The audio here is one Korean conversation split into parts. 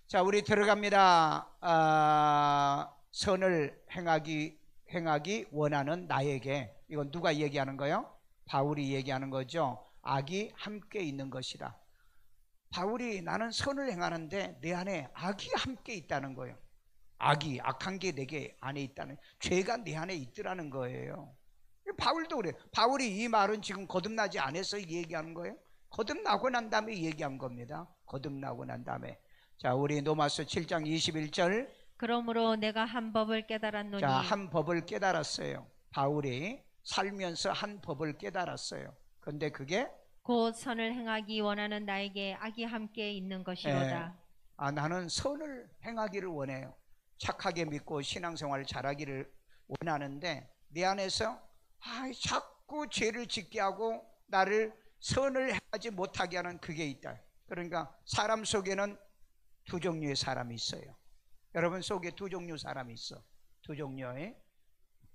자, 우리 들어갑니다. 선을 행하기 원하는 나에게, 이건 누가 얘기하는 거예요? 바울이 얘기하는 거죠. 악이 함께 있는 것이다. 바울이 나는 선을 행하는데 내 안에 악이 함께 있다는 거예요. 악한 게 내게 안에 있다는, 죄가 내 안에 있더라는 거예요. 바울도 그래. 바울이 이 말은 지금 거듭나지 않아서 얘기하는 거예요. 거듭나고 난 다음에 얘기한 겁니다. 거듭나고 난 다음에. 자, 우리 로마서 7장 21절. 그러므로 내가 한 법을 깨달았노니. 자, 한 법을 깨달았어요. 바울이 살면서 한 법을 깨달았어요. 근데 그게 곧 선을 행하기 원하는 나에게 악이 함께 있는 것이로다. 나는 선을 행하기를 원해요. 착하게 믿고 신앙생활을 잘하기를 원하는데 내 안에서 자꾸 죄를 짓게 하고 나를 선을 행하지 못하게 하는 그게 있다. 그러니까 사람 속에는 두 종류의 사람이 있어요. 여러분 속에 두 종류 사람이 있어. 두 종류의.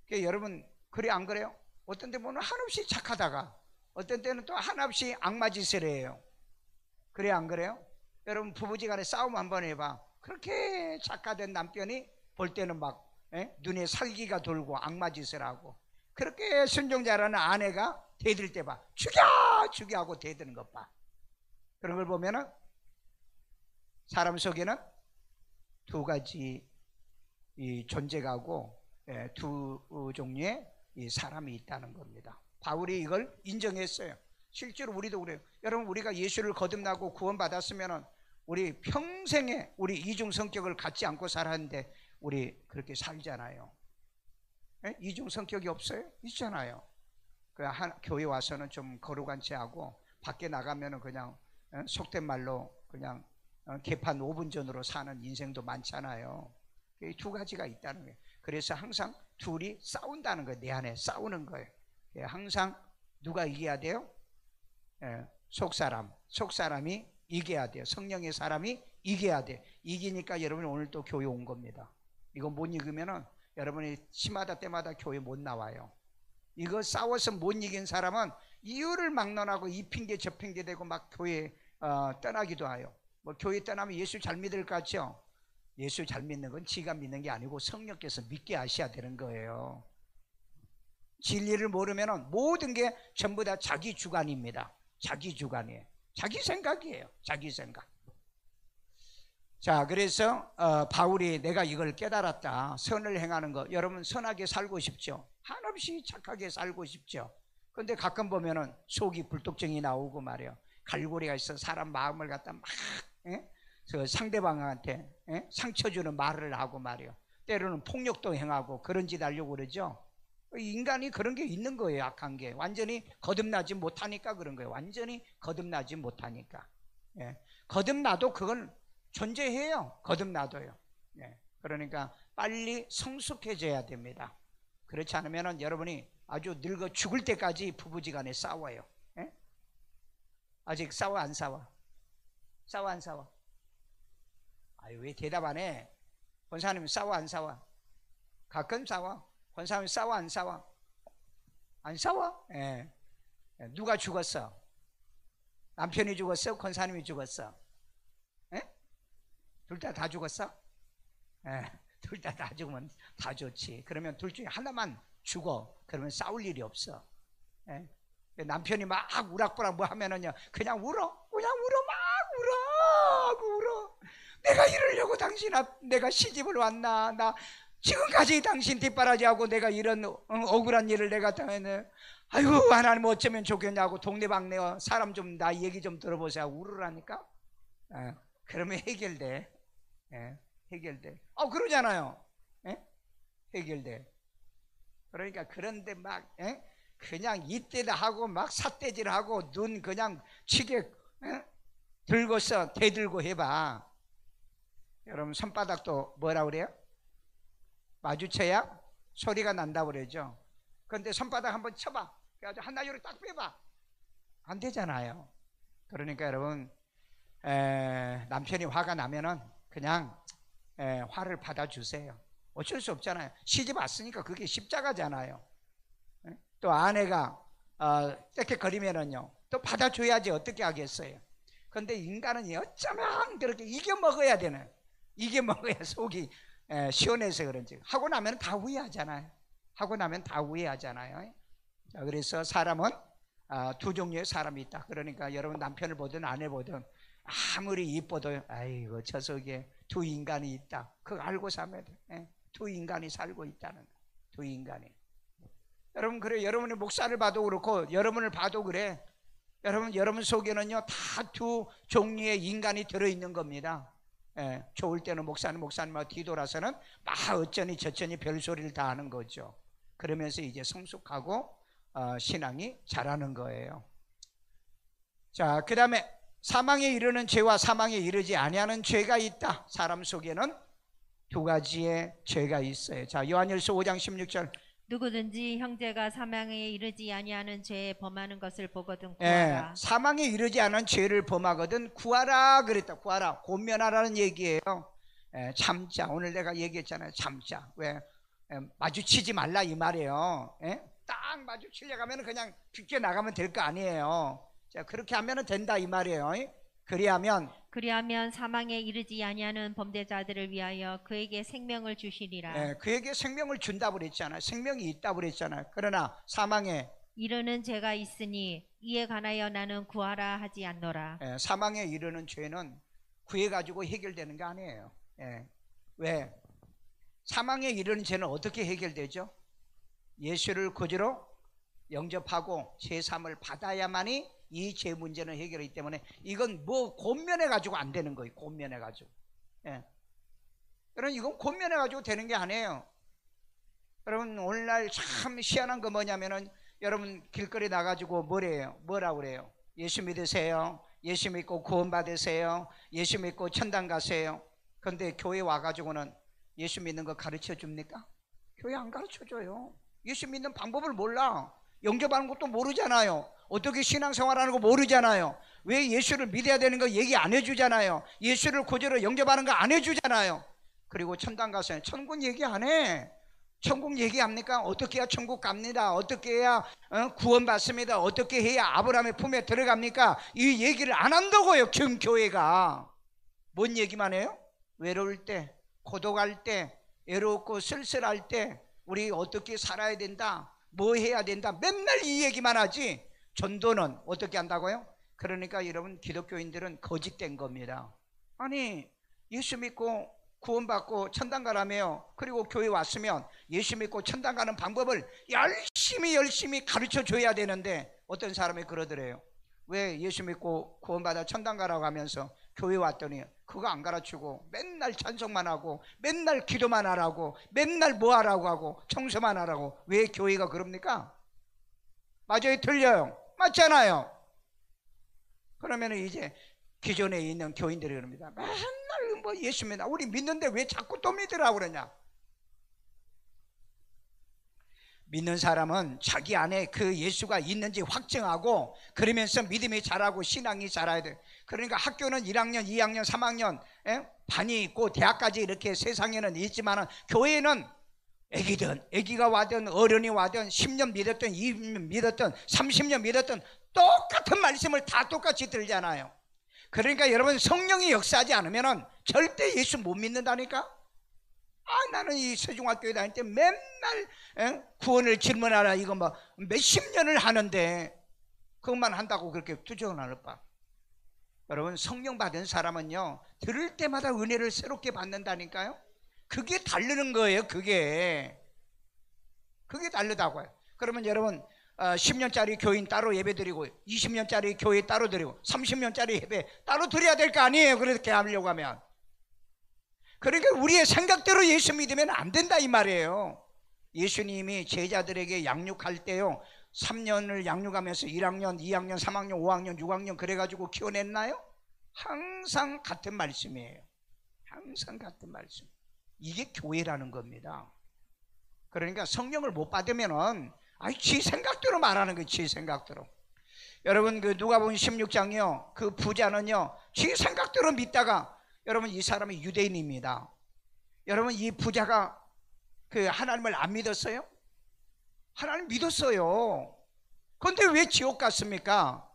그러니까 여러분 그래 안 그래요? 어떤 때 보면 한없이 착하다가 어떤 때는 또 한없이 악마짓을 해요. 그래 안 그래요? 여러분 부부지간에 싸움 한번 해봐. 그렇게 착하된 남편이 볼 때는 막 눈에 살기가 돌고 악마짓을 하고, 그렇게 순종자라는 아내가 대들 때 봐. 죽여 하고 대드는 것 봐. 그런 걸 보면은 사람 속에는 두 가지 이 존재가 하고 두 종류의 이 사람이 있다는 겁니다. 바울이 이걸 인정했어요. 실제로 우리도 그래요. 여러분 우리가 예수를 거듭나고 구원받았으면은 우리 평생에 우리 이중 성격을 갖지 않고 살았는데 우리 그렇게 살잖아요. 이중 성격이 없어요? 있잖아요. 교회 와서는 좀 거룩한 채 하고 밖에 나가면은 그냥 속된 말로 그냥 개판 5분 전으로 사는 인생도 많잖아요. 이 두 가지가 있다는 거예요. 그래서 항상 둘이 싸운다는 거예요. 내 안에 싸우는 거예요. 항상 누가 이겨야 돼요? 속사람이 이겨야 돼요. 성령의 사람이 이겨야 돼. 이기니까 여러분이 오늘 또 교회 온 겁니다. 이거 못 이기면은 여러분이 시마다 때마다 교회 못 나와요. 이거 싸워서 못 이긴 사람은 이유를 막론하고 이 핑계 저 핑계 대고 막 교회 떠나기도 해요. 뭐 교회 떠나면 예수 잘 믿을 것 같죠? 예수 잘 믿는 건 지가 믿는 게 아니고 성령께서 믿게 하셔야 되는 거예요. 진리를 모르면 모든 게 전부 다 자기 주관입니다. 자기 주관이에요. 자기 생각이에요. 자기 생각. 자, 그래서 바울이 내가 이걸 깨달았다. 선을 행하는 거. 여러분 선하게 살고 싶죠? 한없이 착하게 살고 싶죠? 근데 가끔 보면은 속이 불독증이 나오고 말이에요. 갈고리가 있어 사람 마음을 갖다 막 그 상대방한테 상처 주는 말을 하고 말이에요. 때로는 폭력도 행하고 그런 짓 하려고 그러죠. 인간이 그런 게 있는 거예요. 악한 게 완전히 거듭나지 못하니까 그런 거예요. 완전히 거듭나지 못하니까. 거듭나도 그건 존재해요. 거듭나도요. 그러니까 빨리 성숙해져야 됩니다. 그렇지 않으면 여러분이 아주 늙어 죽을 때까지 부부지간에 싸워요. 아직 싸워 안 싸워? 싸워 안 싸워? 아유, 왜 대답 안 해? 권사님 싸워 안 싸워? 가끔 싸워. 권사님 싸워 안 싸워? 안 싸워? 누가 죽었어? 남편이 죽었어? 권사님이 죽었어? 둘 다 죽었어? 둘 다 죽으면 다 좋지. 그러면 둘 중에 하나만 죽어. 그러면 싸울 일이 없어. 남편이 막 우락부락 뭐 하면은요, 그냥 울어. 막 울어. 내가 이러려고 내가 시집을 왔나? 나 지금까지 당신 뒷바라지하고 내가 이런 억울한 일을 내가 당했네. 아이고, 하나님 어쩌면 좋겠냐고 동네방네 사람 좀 나 얘기 좀 들어보세요. 울으라니까. 그러면 해결돼. 해결돼. 그러잖아요. 해결돼. 그러니까 그런데 막 그냥 이때다 하고 막 삿대질하고 눈 그냥 치게 들고서 대들고 해봐. 여러분 손바닥도 뭐라 그래요? 마주쳐야 소리가 난다고 그러죠. 그런데 손바닥 한번 쳐봐. 그래가지고 한나절을 딱 빼봐. 안 되잖아요. 그러니까 여러분 남편이 화가 나면은 그냥 화를 받아주세요. 어쩔 수 없잖아요. 시집 왔으니까 그게 십자가잖아요. 또 아내가 떼켓거리면은요 또 받아줘야지 어떻게 하겠어요. 그런데 인간은 어쩌면 그렇게 이겨먹어야 되는, 이게 먹어야 속이 시원해서 그런지. 하고 나면 다 후회하잖아요. 하고 나면 다 후회하잖아요. 자, 그래서 사람은 두 종류의 사람이 있다. 그러니까 여러분 남편을 보든 아내 보든 아무리 이뻐도 아이고 저 속에 두 인간이 있다. 그거 알고 살면 돼. 두 인간이 살고 있다는 거. 두 인간이. 여러분 그래. 여러분의 목사를 봐도 그렇고 여러분을 봐도 그래. 여러분 속에는요 다 두 종류의 인간이 들어있는 겁니다. 좋을 때는 목사님하고 뒤돌아서는 막 어쩌니 저쩌니 별소리를 다 하는 거죠. 그러면서 이제 성숙하고 신앙이 자라는 거예요. 자, 그 다음에 사망에 이르는 죄와 사망에 이르지 아니하는 죄가 있다. 사람 속에는 두 가지의 죄가 있어요. 자, 요한일서 5장 16절. 누구든지 형제가 사망에 이르지 아니하는 죄에 범하는 것을 보거든 구하라. 사망에 이르지 않은 죄를 범하거든 구하라 그랬다. 구하라. 권면하라는 얘기예요. 참자. 오늘 내가 얘기했잖아요. 참자. 왜? 마주치지 말라 이 말이에요. 딱 마주치려고 하면 그냥 죽게 나가면 될 거 아니에요. 자, 그렇게 하면 된다 이 말이에요. 그리하면 사망에 이르지 아니하는 범죄자들을 위하여 그에게 생명을 주시리라. 그에게 생명을 준다고 그랬잖아요. 생명이 있다고 그랬잖아요. 그러나 사망에 이르는 죄가 있으니 이에 관하여 나는 구하라 하지 않노라. 사망에 이르는 죄는 구해가지고 해결되는 게 아니에요. 왜? 사망에 이르는 죄는 어떻게 해결되죠? 예수를 구주로 영접하고 제사함을 받아야만이 이 죄 문제는 해결이기 때문에 이건 뭐 권면해 가지고 안 되는 거예요. 권면해 가지고. 여러분 이건 권면해 가지고 되는 게 아니에요. 여러분 오늘날 참 희한한 거 뭐냐면은 여러분 길거리 나가지고 뭐라고 그래요? 예수 믿으세요. 예수 믿고 구원 받으세요. 예수 믿고 천당 가세요. 그런데 교회 와가지고는 예수 믿는 거 가르쳐 줍니까? 교회 안 가르쳐 줘요. 예수 믿는 방법을 몰라. 영접하는 것도 모르잖아요. 어떻게 신앙생활하는 거 모르잖아요. 왜 예수를 믿어야 되는 거 얘기 안 해주잖아요. 예수를 구주로 영접하는 거 안 해주잖아요. 그리고 천당 가서 천국 얘기 안 해. 천국 얘기합니까? 어떻게 해야 천국 갑니다. 어떻게 해야 구원 받습니다. 어떻게 해야 아브라함의 품에 들어갑니까? 이 얘기를 안 한다고요. 지금 교회가. 뭔 얘기만 해요? 외로울 때, 고독할 때, 외롭고 쓸쓸할 때 우리 어떻게 살아야 된다, 뭐 해야 된다, 맨날 이 얘기만 하지. 전도는 어떻게 한다고요? 그러니까 여러분 기독교인들은 거짓된 겁니다. 아니 예수 믿고 구원받고 천당 가라며요. 그리고 교회 왔으면 예수 믿고 천당 가는 방법을 열심히 가르쳐 줘야 되는데 어떤 사람이 그러더래요. 왜 예수 믿고 구원받아 천당 가라고 하면서 교회 왔더니 그거 안 가르치고 맨날 찬송만 하고 맨날 기도만 하라고 맨날 뭐 하라고 하고 청소만 하라고. 왜 교회가 그럽니까? 맞아요? 틀려요? 맞잖아요. 그러면 이제 기존에 있는 교인들이 그럽니다. 맨날 뭐 예수 믿나 우리 믿는데 왜 자꾸 또 믿으라고 그러냐. 믿는 사람은 자기 안에 그 예수가 있는지 확증하고 그러면서 믿음이 자라고 신앙이 자라야 돼. 그러니까 학교는 1학년, 2학년, 3학년 반이 있고 대학까지 이렇게 세상에는 있지만 교회는 애기가 와든 어른이 와든 10년 믿었든 20년 믿었든 30년 믿었든 똑같은 말씀을 다 똑같이 들잖아요. 그러니까 여러분 성령이 역사하지 않으면 절대 예수 못 믿는다니까. 나는 이 세종학교에 다닐 때 맨날 구원을 질문하라 이거 뭐 몇십 년을 하는데 그것만 한다고 그렇게 투정하는 바. 여러분 성령 받은 사람은요 들을 때마다 은혜를 새롭게 받는다니까요. 그게 다르는 거예요. 그게 다르다고요. 그러면 여러분 10년짜리 교인 따로 예배 드리고 20년짜리 교회 따로 드리고 30년짜리 예배 따로 드려야 될 거 아니에요. 그렇게 하려고 하면. 그러니까 우리의 생각대로 예수 믿으면 안 된다 이 말이에요. 예수님이 제자들에게 양육할 때요 3년을 양육하면서 1학년, 2학년, 3학년, 5학년, 6학년 그래가지고 키워냈나요? 항상 같은 말씀이에요. 항상 같은 말씀. 이게 교회라는 겁니다. 그러니까 성령을 못 받으면은 지 생각대로 말하는 거예요. 지 생각대로. 여러분 그 누가복음 16장이요 그 부자는요 지 생각대로 믿다가 여러분 이 사람이 유대인입니다. 여러분 이 부자가 그 하나님을 안 믿었어요? 하나님 믿었어요. 그런데 왜 지옥 갔습니까?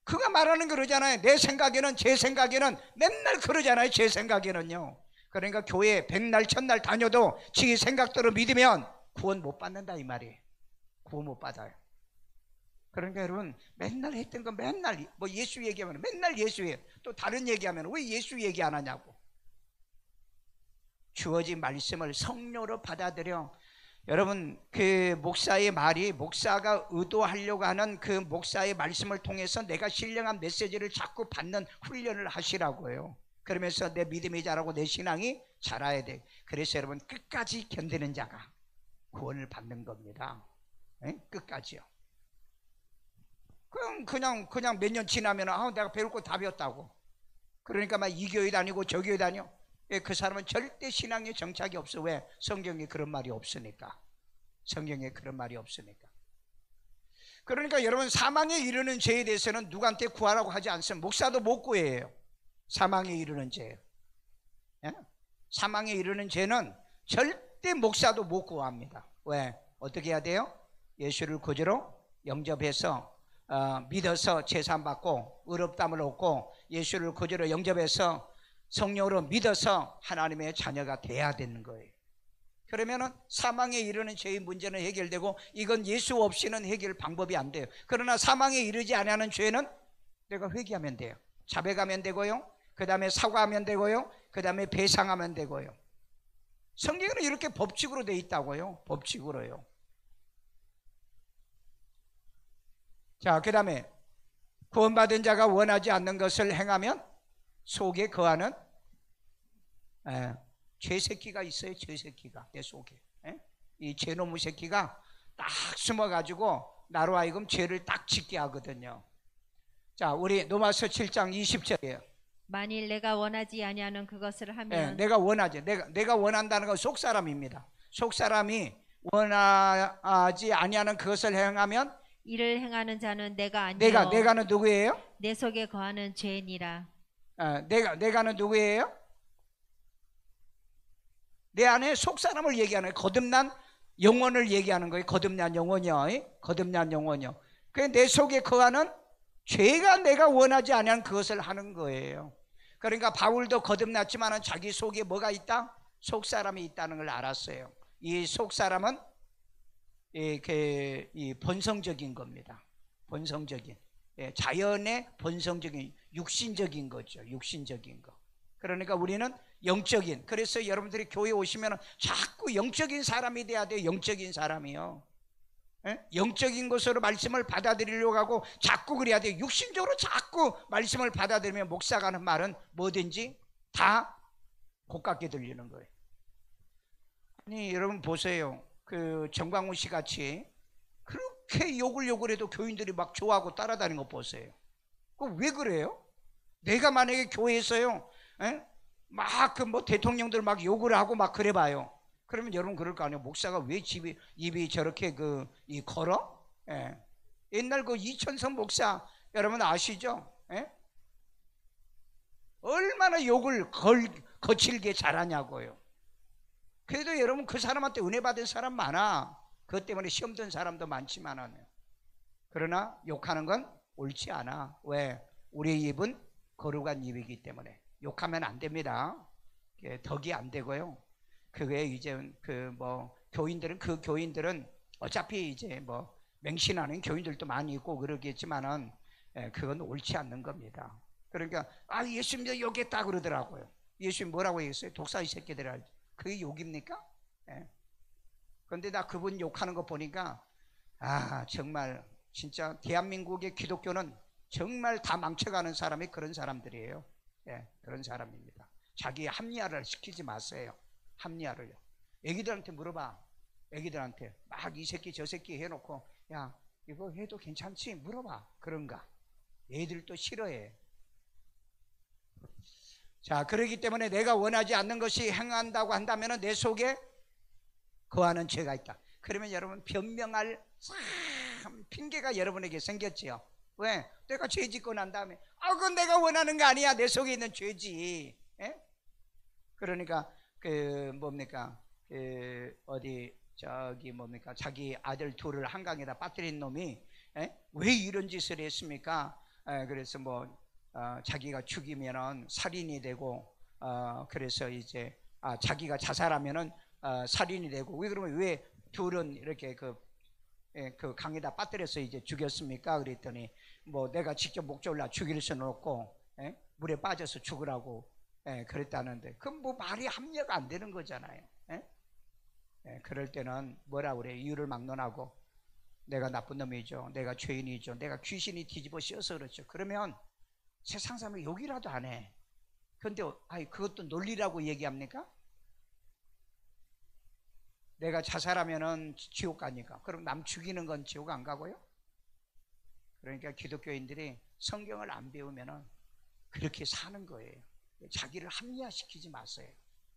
그가 말하는 거 그러잖아요. 내 생각에는 제 생각에는 맨날 그러잖아요. 제 생각에는요. 그러니까 교회 100날 1000날 다녀도 지 생각대로 믿으면 구원 못 받는다 이 말이에요. 구원 못 받아요. 그러니까 여러분 맨날 했던 거 맨날 뭐 예수 얘기하면 맨날 예수예요. 또 다른 얘기하면 왜 예수 얘기 안 하냐고. 주어진 말씀을 성령으로 받아들여. 여러분 그 목사의 말이 목사가 의도하려고 하는 그 목사의 말씀을 통해서 내가 신령한 메시지를 자꾸 받는 훈련을 하시라고요. 그러면서 내 믿음이 자라고 내 신앙이 자라야 돼. 그래서 여러분 끝까지 견디는 자가 구원을 받는 겁니다. 에? 끝까지요. 그냥 몇 년 지나면 내가 배울 거 다 배웠다고. 그러니까 막 이 교회 다니고 저 교회 다녀. 그 사람은 절대 신앙에 정착이 없어. 왜? 성경에 그런 말이 없으니까. 성경에 그런 말이 없으니까. 그러니까 여러분 사망에 이르는 죄에 대해서는 누구한테 구하라고 하지 않습니다. 목사도 못 구해요. 사망에 이르는 죄. 예? 사망에 이르는 죄는 절대 목사도 못 구합니다. 왜? 어떻게 해야 돼요? 예수를 구주로 영접해서 믿어서 제사받고 의롭다함을 얻고 예수를 구주로 영접해서 성령으로 믿어서 하나님의 자녀가 돼야 되는 거예요. 그러면은 사망에 이르는 죄의 문제는 해결되고 이건 예수 없이는 해결 방법이 안 돼요. 그러나 사망에 이르지 아니하는 죄는 내가 회개하면 돼요. 자백하면 되고요. 그 다음에 사과하면 되고요. 그 다음에 배상하면 되고요. 성경에는 이렇게 법칙으로 돼 있다고요. 법칙으로요. 자, 그 다음에 구원받은 자가 원하지 않는 것을 행하면 속에 거하는 죄새끼가 있어요. 죄새끼가 내 속에. 이 죄놈의 새끼가 딱 숨어가지고 나로 하여금 죄를 딱 짓게 하거든요. 자, 우리 로마서 7장 20절이에요. 만일 내가 원하지 아니하는 그것을 하면 내가 원하지. 내가 원한다는 건 속사람입니다. 속사람이 원하지 아니하는 그것을 행하면 이를 행하는 자는 내가 아니요 내가는 누구예요? 내 속에 거하는 죄니라. 내가는 누구예요? 내 안에 속사람을 얘기하는 거예요. 거듭난 영혼을 얘기하는 거예요. 거듭난 영혼이요. 거듭난 영혼이요. 그 내 속에 거하는 죄가 내가 원하지 않는 그것을 하는 거예요. 그러니까 바울도 거듭났지만 자기 속에 뭐가 있다? 속사람이 있다는 걸 알았어요. 이 속사람은 이 본성적인 겁니다. 본성적인 자연의 본성적인 육신적인 거죠. 육신적인 거. 그러니까 우리는 영적인. 그래서 여러분들이 교회 오시면 자꾸 영적인 사람이 돼야 돼요. 영적인 사람이요. 영적인 것으로 말씀을 받아들이려고 하고 자꾸 그래야 돼요. 육신적으로 자꾸 말씀을 받아들이면 목사가 하는 말은 뭐든지 다 고깝게 들리는 거예요. 아니 여러분 보세요. 그 정광훈 씨 같이 그렇게 욕을 해도 교인들이 막 좋아하고 따라다니는 거 보세요. 그 왜 그래요? 내가 만약에 교회에서요 막 그 뭐 대통령들 막 욕을 하고 막 그래 봐요. 그러면 여러분 그럴 거 아니에요. 목사가 왜 입이 저렇게 걸어? 옛날 그 이천성 목사 여러분 아시죠? 얼마나 욕을 거칠게 잘하냐고요. 그래도 여러분 그 사람한테 은혜 받은 사람 많아. 그것 때문에 시험 든 사람도 많지만은 그러나 욕하는 건 옳지 않아. 왜? 우리의 입은 거룩한 입이기 때문에 욕하면 안 됩니다. 덕이 안 되고요. 그게 이제 교인들은 어차피 이제 뭐 맹신하는 교인들도 많이 있고 그러겠지만은 그건 옳지 않는 겁니다. 그러니까 예수님 욕했다 그러더라고요. 예수님 뭐라고 얘기했어요? 독사의 새끼들아. 그게 욕입니까? 그런데 나 그분 욕하는 거 보니까 정말 진짜 대한민국의 기독교는 정말 다 망쳐가는 사람이 그런 사람들이에요. 그런 사람입니다. 자기 합리화를 시키지 마세요. 합리화를요. 애기들한테 물어봐. 애기들한테 막 이 새끼 저 새끼 해놓고 야 이거 해도 괜찮지? 물어봐. 그런가? 애들도 싫어해. 자, 그렇기 때문에 내가 원하지 않는 것이 행한다고 한다면 내 속에 거하는 죄가 있다. 그러면 여러분 변명할 핑계가 여러분에게 생겼지요. 왜? 내가 죄 짓고 난 다음에 그건 내가 원하는 거 아니야. 내 속에 있는 죄지. 그러니까 자기 아들 둘을 한강에다 빠뜨린 놈이 왜 이런 짓을 했습니까? 그래서 자기가 죽이면은 살인이 되고 그래서 이제 자기가 자살하면은 살인이 되고, 왜 그러면 왜 둘은 이렇게 그 강에다 빠뜨려서 이제 죽였습니까? 그랬더니 뭐 내가 직접 목졸라 죽일 수는 없고 물에 빠져서 죽으라고 그랬다는데, 그럼 뭐 말이 합리화가 안 되는 거잖아요. 그럴 때는 뭐라 그래? 이유를 막론하고 내가 나쁜 놈이죠, 내가 죄인이죠, 내가 귀신이 뒤집어 씌워서 그렇죠. 그러면 세상 사람이 욕이라도 안 해. 그런데 그것도 논리라고 얘기합니까? 내가 자살하면은 지옥 가니까, 그럼 남 죽이는 건 지옥 안 가고요? 그러니까 기독교인들이 성경을 안 배우면은 그렇게 사는 거예요. 자기를 합리화시키지 마세요.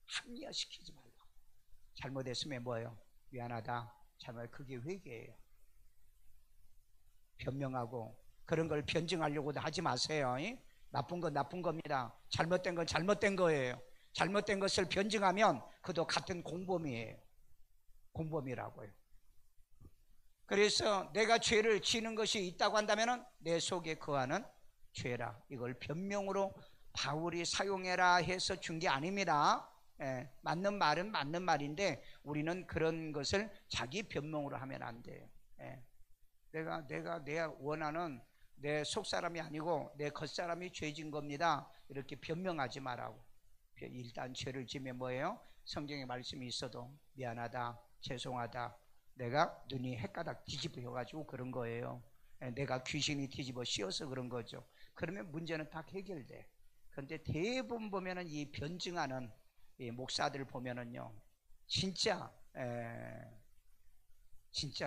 합리화시키지 말라. 잘못했으면 뭐예요? 미안하다. 잘못, 그게 회개예요. 변명하고 그런 걸 변증하려고도 하지 마세요. 나쁜 건 나쁜 겁니다. 잘못된 건 잘못된 거예요. 잘못된 것을 변증하면 그도 같은 공범이에요. 공범이라고요. 그래서 내가 죄를 지는 것이 있다고 한다면 내 속에 거하는 죄라, 이걸 변명으로 바울이 사용해라 해서 준 게 아닙니다. 맞는 말은 맞는 말인데 우리는 그런 것을 자기 변명으로 하면 안 돼요. 내가 원하는 내 속사람이 아니고 내 겉사람이 죄진 겁니다, 이렇게 변명하지 말라고. 일단 죄를 지면 뭐예요? 성경에 말씀이 있어도 미안하다, 죄송하다, 내가 눈이 헷가닥 뒤집어가지고 그런 거예요. 내가 귀신이 뒤집어 씌워서 그런 거죠. 그러면 문제는 다 해결돼. 그런데 대부분 보면은 이 변증하는 이 목사들 보면은요, 진짜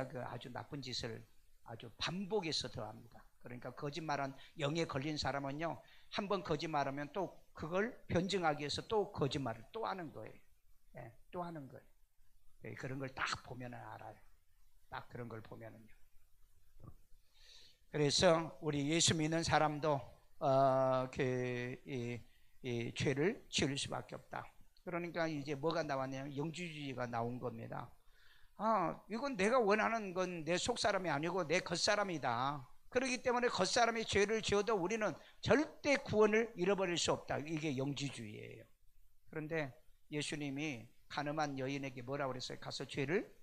그 아주 나쁜 짓을 아주 반복해서 더합니다. 그러니까 거짓말한 영에 걸린 사람은요, 한번 거짓말하면 또 그걸 변증하기 위해서 또 거짓말을 또 하는 거예요. 또 하는 거예요. 그런 걸 딱 보면 알아요. 딱 그런 걸 보면은요. 그래서 우리 예수 믿는 사람도 이 죄를 지을 수밖에 없다. 그러니까 이제 뭐가 나왔냐면 영주주의가 나온 겁니다. 이건 내가 원하는 건 내 속사람이 아니고 내 겉사람이다. 그렇기 때문에 겉사람이 죄를 지어도 우리는 절대 구원을 잃어버릴 수 없다. 이게 영주주의예요. 그런데 예수님이 가늠한 여인에게 뭐라고 그랬어요? 가서 죄를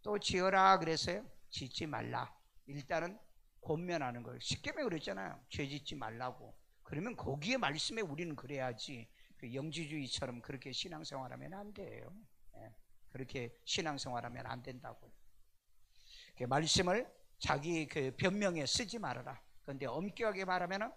또 지어라 그랬어요? 짓지 말라. 일단은 권면하는 거예요. 십계명에 그랬잖아요. 죄 짓지 말라고. 그러면 거기에 말씀에 우리는 그래야지. 그 영주주의처럼 그렇게 신앙생활하면 안 돼요. 그렇게 신앙생활하면 안 된다고요. 그 말씀을 자기 그 변명에 쓰지 말아라. 그런데 엄격하게 말하면은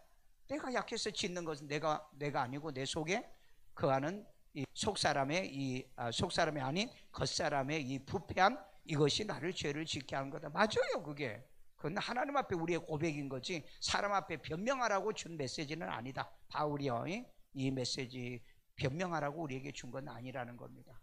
내가 약해서 짓는 것은 내가 아니고 내 속에 거하는 이 속사람의 속사람이 아닌 겉사람의 이 부패한 이것이 나를 죄를 짓게 하는 거다. 맞아요, 그게. 그건 하나님 앞에 우리의 고백인 거지 사람 앞에 변명하라고 준 메시지는 아니다. 바울이요, 이 메시지 변명하라고 우리에게 준 건 아니라는 겁니다.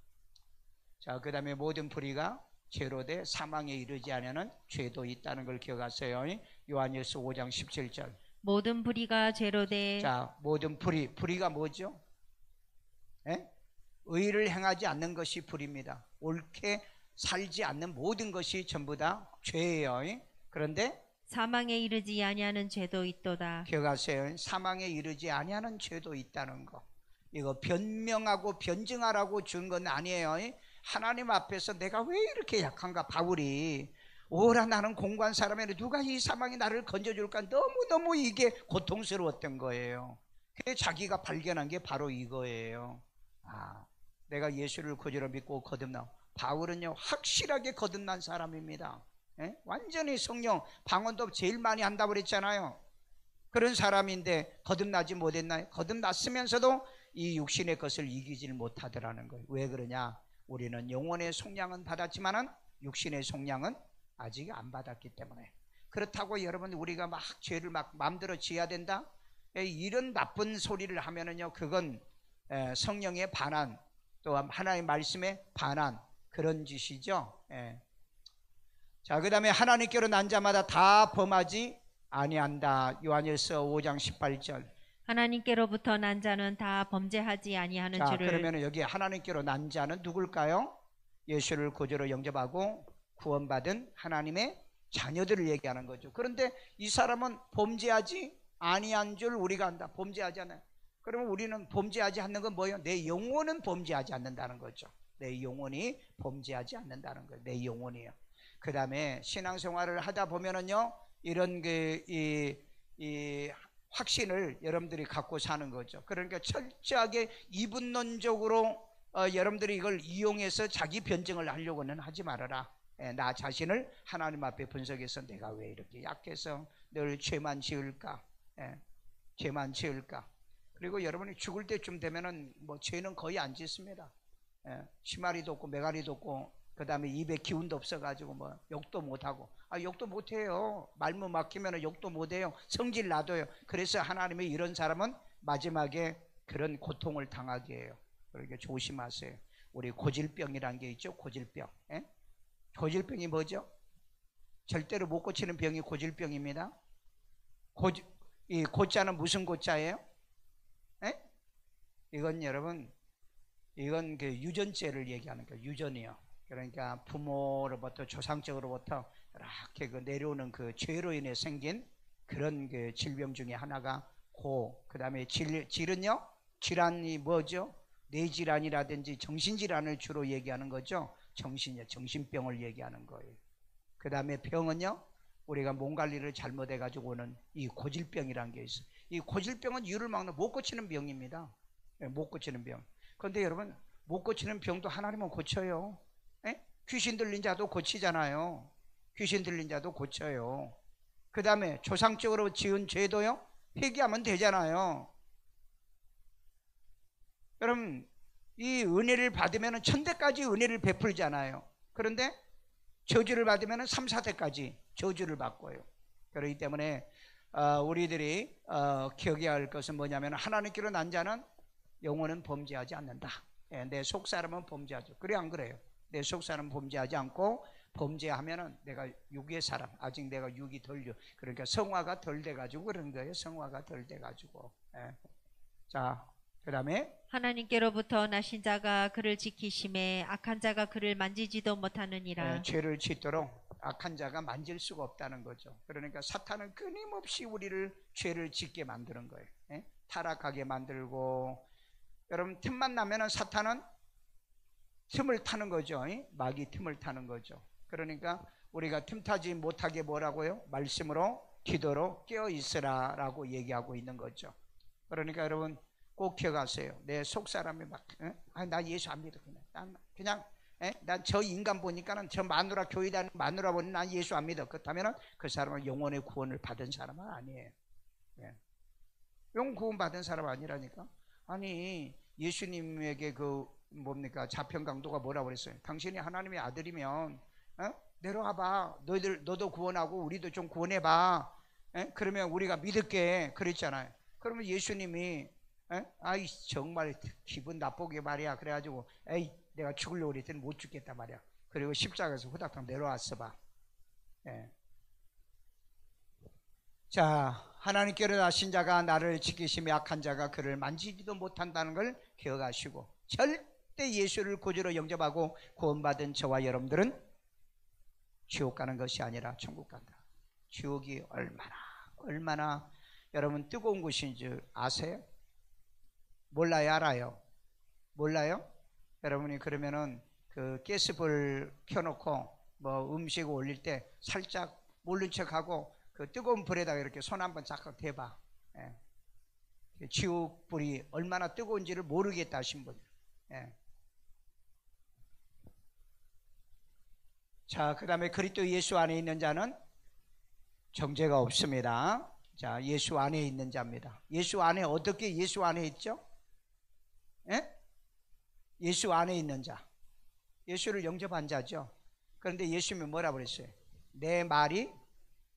자, 그 다음에 모든 불의가 죄로 돼 사망에 이르지 않으면 죄도 있다는 걸 기억하세요. 요한일서 5장 17절. 모든 불의가 죄로 돼. 자, 모든 불의가 뭐죠? 의를 행하지 않는 것이 불의입니다. 옳게 살지 않는 모든 것이 전부 다 죄예요. 그런데 사망에 이르지 아니하는 죄도 있도다. 기억하세요. 사망에 이르지 아니하는 죄도 있다는 거. 이거 변명하고 변증하라고 준 건 아니에요. 하나님 앞에서 내가 왜 이렇게 약한가. 바울이 오라 나는 공고한 사람이라 누가 이 사망이 나를 건져줄까. 너무너무 이게 고통스러웠던 거예요. 그래서 자기가 발견한 게 바로 이거예요. 내가 예수를 구주로 믿고 거듭나. 바울은요 확실하게 거듭난 사람입니다. 완전히 성령 방언도 제일 많이 한다고 그랬잖아요. 그런 사람인데 거듭나지 못했나요? 거듭났으면서도 이 육신의 것을 이기질 못하더라는 거예요. 왜 그러냐? 우리는 영혼의 속량은 받았지만은 육신의 속량은 아직 안 받았기 때문에. 그렇다고 여러분 우리가 막 죄를 막 마음대로 지어야 된다? 이런 나쁜 소리를 하면은요 그건 성령의 반한, 또 하나님의 말씀에 반한 그런 짓이죠. 자, 그 다음에 하나님께로 난 자마다 다 범하지 아니한다. 요한일서 5장 18절. 하나님께로부터 난 자는 다 범죄하지 아니하는 자, 줄을. 그러면 여기 하나님께로 난 자는 누굴까요? 예수를 구주로 영접하고 구원받은 하나님의 자녀들을 얘기하는 거죠. 그런데 이 사람은 범죄하지 아니한 줄 우리가 안다. 범죄하지 않아요. 그러면 우리는 범죄하지 않는 건 뭐예요? 내 영혼은 범죄하지 않는다는 거죠. 내 영혼이 범죄하지 않는다는 거예요. 내 영혼이요. 그 다음에 신앙생활을 하다 보면은요, 이런 이 확신을 여러분들이 갖고 사는 거죠. 그러니까 철저하게 이분론적으로 여러분들이 이걸 이용해서 자기 변증을 하려고는 하지 말아라. 나 자신을 하나님 앞에 분석해서 내가 왜 이렇게 약해서 늘 죄만 지을까? 죄만 지을까? 그리고 여러분이 죽을 때쯤 되면은 뭐 죄는 거의 안 짓습니다. 심하리도 없고 메가리도 없고, 그 다음에 입에 기운도 없어가지고 뭐 욕도 못하고, 욕도 못해요. 말문 막히면 욕도 못해요. 성질 나도요. 그래서 하나님이 이런 사람은 마지막에 그런 고통을 당하게 해요. 그러니까 조심하세요. 우리 고질병이라는 게 있죠. 고질병. 고질병이 뭐죠? 절대로 못 고치는 병이 고질병입니다. 이 고자는 무슨 고자예요? 이건 여러분, 이건 그 유전죄를 얘기하는 거예요. 유전이요. 그러니까 부모로부터 조상적으로부터 이렇게 그 내려오는 그 죄로 인해 생긴 그런 그 질병 중에 하나가 그 다음에 질은요, 질환이 뭐죠? 뇌질환이라든지 정신질환을 주로 얘기하는 거죠. 정신병을 얘기하는 거예요. 그 다음에 병은요, 우리가 몸 관리를 잘못해가지고 오는 이 고질병이라는 게 있어요. 이 고질병은 이유를 막는 못 고치는 병입니다. 못 고치는 병. 그런데 여러분, 못 고치는 병도 하나님은 고쳐요. 귀신 들린 자도 고치잖아요. 귀신 들린 자도 고쳐요. 그 다음에 조상적으로 지은 죄도요, 회개하면 되잖아요. 여러분, 이 은혜를 받으면 천대까지 은혜를 베풀잖아요. 그런데 저주를 받으면 3, 4대까지 저주를 받고요. 그렇기 때문에 우리들이 기억해야 할 것은 뭐냐면, 하나님께로 난 자는 영혼은 범죄하지 않는다. 내 속사람은 범죄하죠. 그래 안 그래요? 내 속사람은 범죄하지 않고, 범죄하면은 내가 육의 사람, 아직 내가 육이 그러니까 성화가 덜 돼가지고 그런 거예요. 성화가 덜 돼가지고. 자, 그 다음에 하나님께로부터 나신 자가 그를 지키심에 악한 자가 그를 만지지도 못하느니라. 죄를 짓도록 악한 자가 만질 수가 없다는 거죠. 그러니까 사탄은 끊임없이 우리를 죄를 짓게 만드는 거예요. 타락하게 만들고, 여러분 틈만 나면은 사탄은 틈을 타는 거죠. 마귀 틈을 타는 거죠. 그러니까 우리가 틈타지 못하게 뭐라고요? 말씀으로 기도로 깨어 있으라 라고 얘기하고 있는 거죠. 그러니까 여러분 꼭 기억하세요. 내 속사람이 막 나 예수 안 믿어. 그냥 난 저 인간 보니까는 저 마누라 교회 다니는 마누라 보니 난 예수 안 믿어. 그렇다면은 그 사람은 영혼의 구원을 받은 사람은 아니에요. 영 구원 받은 사람 아니라니까. 아니 예수님에게 그 뭡니까 자평 강도가 뭐라고 그랬어요? 당신이 하나님의 아들이면 내려와봐. 너도 구원하고 우리도 좀 구원해봐. 그러면 우리가 믿을게. 그랬잖아요. 그러면 예수님이 아이 정말 기분 나쁘게 말이야. 그래가지고 에이 내가 죽으려고 그랬더니 못 죽겠다 말이야. 그리고 십자가에서 후닥닥 내려왔어 봐. 자, 하나님께로 나신 자가 나를 지키시며 악한 자가 그를 만지지도 못한다는 걸 기억하시고, 절대 예수를 구주로 영접하고 구원받은 저와 여러분들은 지옥 가는 것이 아니라 천국 간다. 지옥이 얼마나 여러분 뜨거운 곳인 줄 아세요? 몰라요? 알아요? 몰라요? 여러분이 그러면은 그 가스불 켜놓고 뭐 음식 올릴 때 살짝 모른 척하고 그 뜨거운 불에다가 이렇게 손 한번 쫙 대봐. 지옥 불이 얼마나 뜨거운지를 모르겠다 하신 분. 자, 그 다음에 그리스도 예수 안에 있는 자는 정죄가 없습니다. 자, 예수 안에 있는 자입니다. 예수 안에 어떻게 예수 안에 있죠? 예수 안에 있는 자, 예수를 영접한 자죠. 그런데 예수님이 뭐라 그랬어요? 내 말이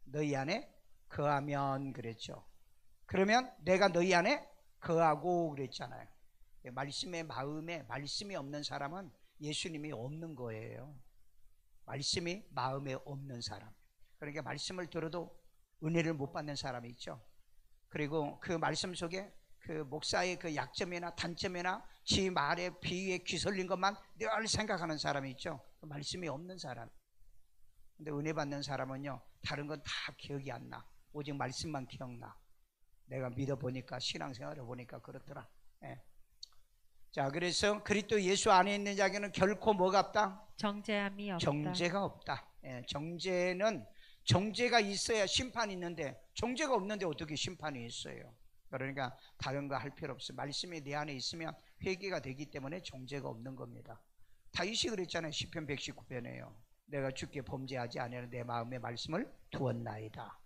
너희 안에 거하면 그랬죠. 그러면 내가 너희 안에 거하고 그랬잖아요. 말씀의 마음에 말씀이 없는 사람은 예수님이 없는 거예요. 말씀이 마음에 없는 사람. 그러니까 말씀을 들어도 은혜를 못 받는 사람이 있죠. 그리고 그 말씀 속에 그 목사의 그 약점이나 단점이나 지 말에 비유에 귀설린 것만 늘 생각하는 사람이 있죠. 그 말씀이 없는 사람. 근데 은혜 받는 사람은요, 다른 건 다 기억이 안 나. 오직 말씀만 기억나. 내가 믿어보니까 신앙생활을 보니까 그렇더라. 예. 자, 그래서 그리스도 예수 안에 있는 자에게는 결코 뭐가 없다? 정죄함이 없다. 정죄가 없다. 예, 정죄가 있어야 심판이 있는데 정죄가 없는데 어떻게 심판이 있어요? 그러니까 다른 거 할 필요 없어요. 말씀이 내 안에 있으면 회개가 되기 때문에 정죄가 없는 겁니다. 다윗이 그랬잖아요. 시편 119편에요. 내가 주께 범죄하지 아니하는 내 마음의 말씀을 두었나이다.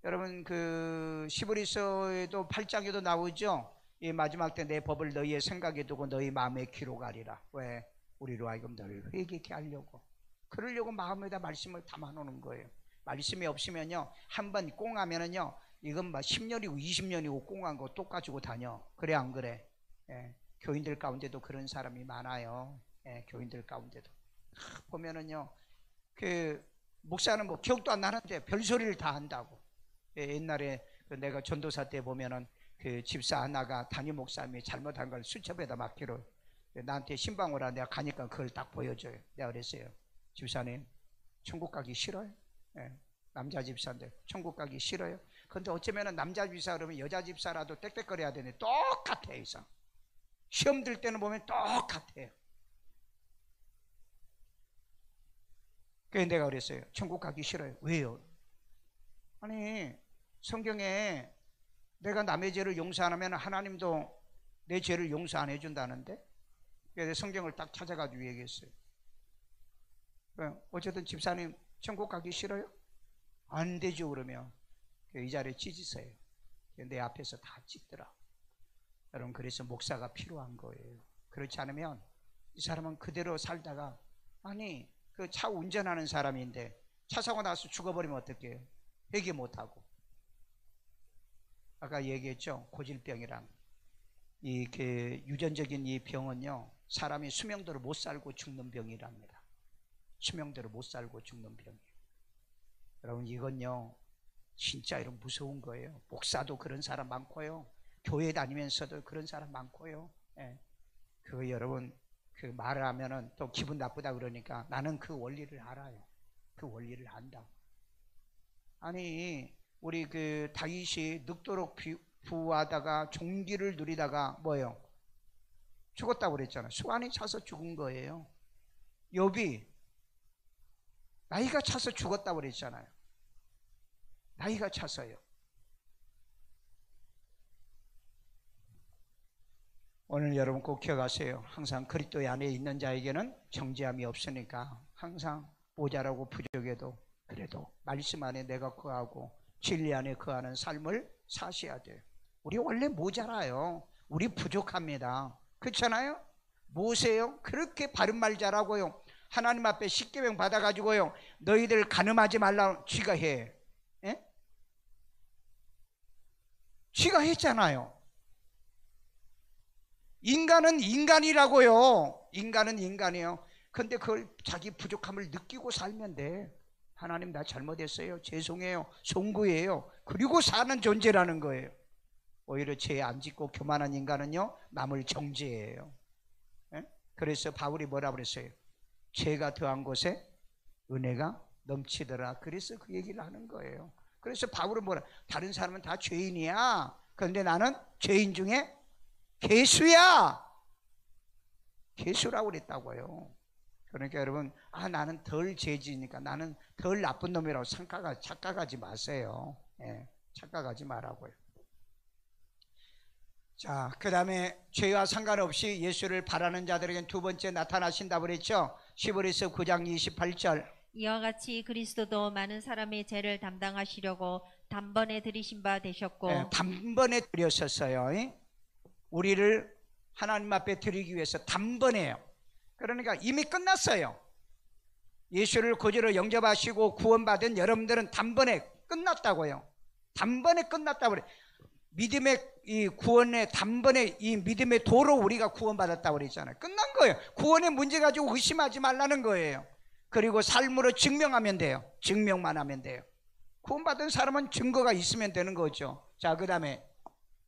여러분 그 시브리서에도 8장에도 나오죠. 이 마지막 때 내 법을 너희의 생각에 두고 너희 마음에 기록하리라. 왜? 우리로 하여금 너를 회개케 하려고. 그러려고 마음에다 말씀을 담아놓는 거예요. 말씀이 없으면요 한번 꽁하면은요 이건 막 10년이고 20년이고 꽁한 거 또 가지고 다녀. 그래 안 그래? 예, 교인들 가운데도 그런 사람이 많아요. 예, 교인들 가운데도 보면은요 그 목사는 뭐 기억도 안 나는데 별소리를 다 한다고. 예, 옛날에 그 내가 전도사 때 보면은 그 집사 하나가 담임 목사님이 잘못한 걸 수첩에다 맡기로 나한테 신방 오라. 내가 가니까 그걸 딱 보여줘요. 내가 그랬어요. 집사님 천국 가기 싫어요? 예, 남자 집사인데 천국 가기 싫어요? 근데 어쩌면은 남자 집사 그러면 여자 집사라도 땡땡거려야 되는데 똑같아. 이상 시험 들 때는 보면 똑같아요. 그래서 내가 그랬어요. 천국 가기 싫어요. 왜요? 아니 성경에 내가 남의 죄를 용서 안 하면 하나님도 내 죄를 용서 안 해준다는데. 그래서 성경을 딱 찾아가지고 얘기했어요. 어쨌든 집사님 천국 가기 싫어요? 안 되죠. 그러면 이 자리에 찢으세요. 내 앞에서 다 찢더라. 여러분 그래서 목사가 필요한 거예요. 그렇지 않으면 이 사람은 그대로 살다가 아니 그 차 운전하는 사람인데 차 사고 나서 죽어버리면 어떡해요? 회개 못하고. 아까 얘기했죠. 고질병이랑 이 유전적인 이 병은요 사람이 수명대로 못 살고 죽는 병이랍니다. 수명대로 못 살고 죽는 병이에요. 여러분 이건요 진짜 이런 무서운 거예요. 목사도 그런 사람 많고요. 교회 다니면서도 그런 사람 많고요. 예. 그거 여러분 그 말을 하면은 또 기분 나쁘다 그러니까 나는 그 원리를 알아요. 그 원리를 안다. 아니 우리 그 다윗이 늙도록 부하다가 종기를 누리다가 뭐예요? 죽었다고 그랬잖아요. 수완이 차서 죽은 거예요. 욥이 나이가 차서 죽었다고 그랬잖아요. 나이가 차서요. 오늘 여러분 꼭 기억하세요. 항상 그리스도 안에 있는 자에게는 정죄함이 없으니까 항상 모자라고 부족해도 그래도 말씀 안에 내가 거하고 진리 안에 거하는 삶을 사셔야 돼요. 우리 원래 모자라요. 우리 부족합니다. 그렇잖아요? 모세요? 그렇게 바른 말 잘하고요. 하나님 앞에 십계명 받아가지고요. 너희들 간음하지 말라 쥐가 해. 예? 쥐가 했잖아요. 인간은 인간이라고요. 인간은 인간이에요. 근데 그걸 자기 부족함을 느끼고 살면 돼. 하나님 나 잘못했어요. 죄송해요. 송구해요. 그리고 사는 존재라는 거예요. 오히려 죄 안 짓고 교만한 인간은요 남을 정죄해요. 예? 그래서 바울이 뭐라 그랬어요? 죄가 더한 곳에 은혜가 넘치더라. 그래서 그 얘기를 하는 거예요. 그래서 바울은 뭐라? 다른 사람은 다 죄인이야. 그런데 나는 죄인 중에 개수야. 개수라고 그랬다고요. 그러니까 여러분 나는 덜 죄지니까 나는 덜 나쁜 놈이라고 착각하지 마세요. 예, 착각하지 말라고요. 자, 그 다음에 죄와 상관없이 예수를 바라는 자들에겐 두 번째 나타나신다고 그랬죠. 시브리서 9장 28절. 이와 같이 그리스도도 많은 사람의 죄를 담당하시려고 단번에 들이신 바 되셨고. 네, 단번에 들였었어요. 우리를 하나님 앞에 드리기 위해서 단번에요. 그러니까 이미 끝났어요. 예수를 구주로 영접하시고 구원받은 여러분들은 단번에 끝났다고요. 단번에 끝났다고 그래. 믿음의 이 구원의 단번에 이 믿음의 도로 우리가 구원받았다고 그랬잖아요. 끝난 거예요. 구원의 문제 가지고 의심하지 말라는 거예요. 그리고 삶으로 증명하면 돼요. 증명만 하면 돼요. 구원받은 사람은 증거가 있으면 되는 거죠. 자, 그 다음에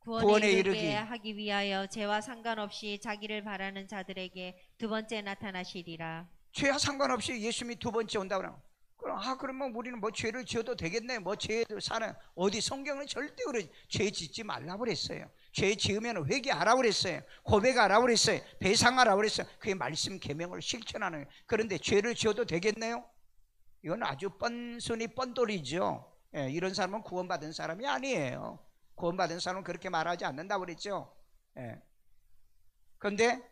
구원에 이르게 하기 위하여 죄와 상관없이 자기를 바라는 자들에게 두 번째 나타나시리라. 죄와 상관없이 예수님이 두 번째 온다고 그러면 그러면 우리는 뭐 죄를 지어도 되겠네. 뭐 죄도 사는 어디 성경은 절대 그래 죄 짓지 말라고 그랬어요. 죄 지으면 회개하라고 그랬어요. 고백하라고 그랬어요. 배상하라고 그랬어요. 그게 말씀 계명을 실천하는 거예요. 그런데 죄를 지어도 되겠네요? 이건 아주 뻔순이 뻔돌이죠. 예, 이런 사람은 구원받은 사람이 아니에요. 구원받은 사람은 그렇게 말하지 않는다고 그랬죠. 예. 그런데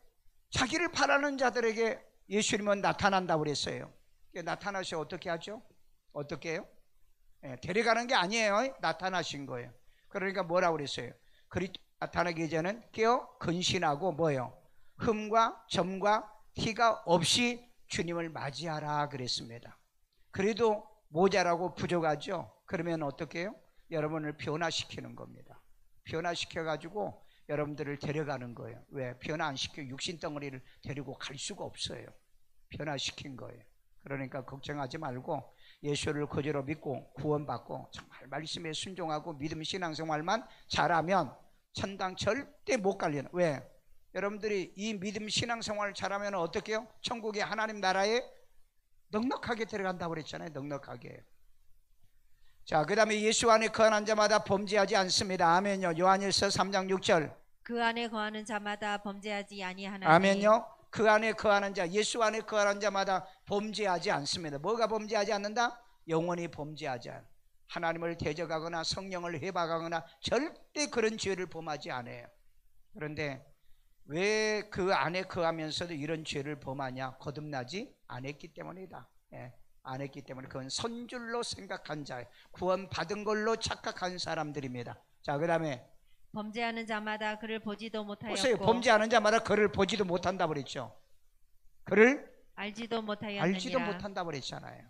자기를 바라는 자들에게 예수님은 나타난다고 그랬어요. 나타나셔 어떻게 하죠? 어떻게 해요? 예, 데려가는 게 아니에요. 나타나신 거예요. 그러니까 뭐라고 그랬어요? 그리스도 나타나기 전에는 깨어 근신하고 뭐예요? 흠과 점과 티가 없이 주님을 맞이하라 그랬습니다. 그래도 모자라고 부족하죠? 그러면 어떻게 해요? 여러분을 변화시키는 겁니다. 변화시켜가지고 여러분들을 데려가는 거예요. 왜? 변화 안 시켜 육신덩어리를 데리고 갈 수가 없어요. 변화시킨 거예요. 그러니까 걱정하지 말고 예수를 그대로 믿고 구원받고 정말 말씀에 순종하고 믿음 신앙생활만 잘하면 천당 절대 못 갈리는. 왜? 여러분들이 이 믿음 신앙생활을 잘하면 어떻게 해요? 천국의 하나님 나라에 넉넉하게 들어간다고 그랬잖아요. 넉넉하게. 자, 그 다음에 예수 안에 거하는 자마다 범죄하지 않습니다. 아멘요. 요한일서 3장 6절. 그 안에 거하는 자마다 범죄하지 아니하나니. 아멘요. 그 안에 거하는 자, 예수 안에 거하는 자마다 범죄하지 않습니다. 뭐가 범죄하지 않는다? 영원히 범죄하지 않아. 하나님을 대적하거나 성령을 회박하거나 절대 그런 죄를 범하지 않아요. 그런데 왜 그 안에 거하면서도 이런 죄를 범하냐? 거듭나지 않았기 때문이다. 예, 안 했기 때문에 그건 선줄로 생각한 자, 구원 받은 걸로 착각한 사람들입니다. 자, 그 다음에 범죄하는 자마다 그를 보지도 못하였고. 보세요. 범죄하는 자마다 그를 보지도 못한다고 그랬죠. 그를 알지도 못하였느니라. 알지도 못한다고 그랬잖아요.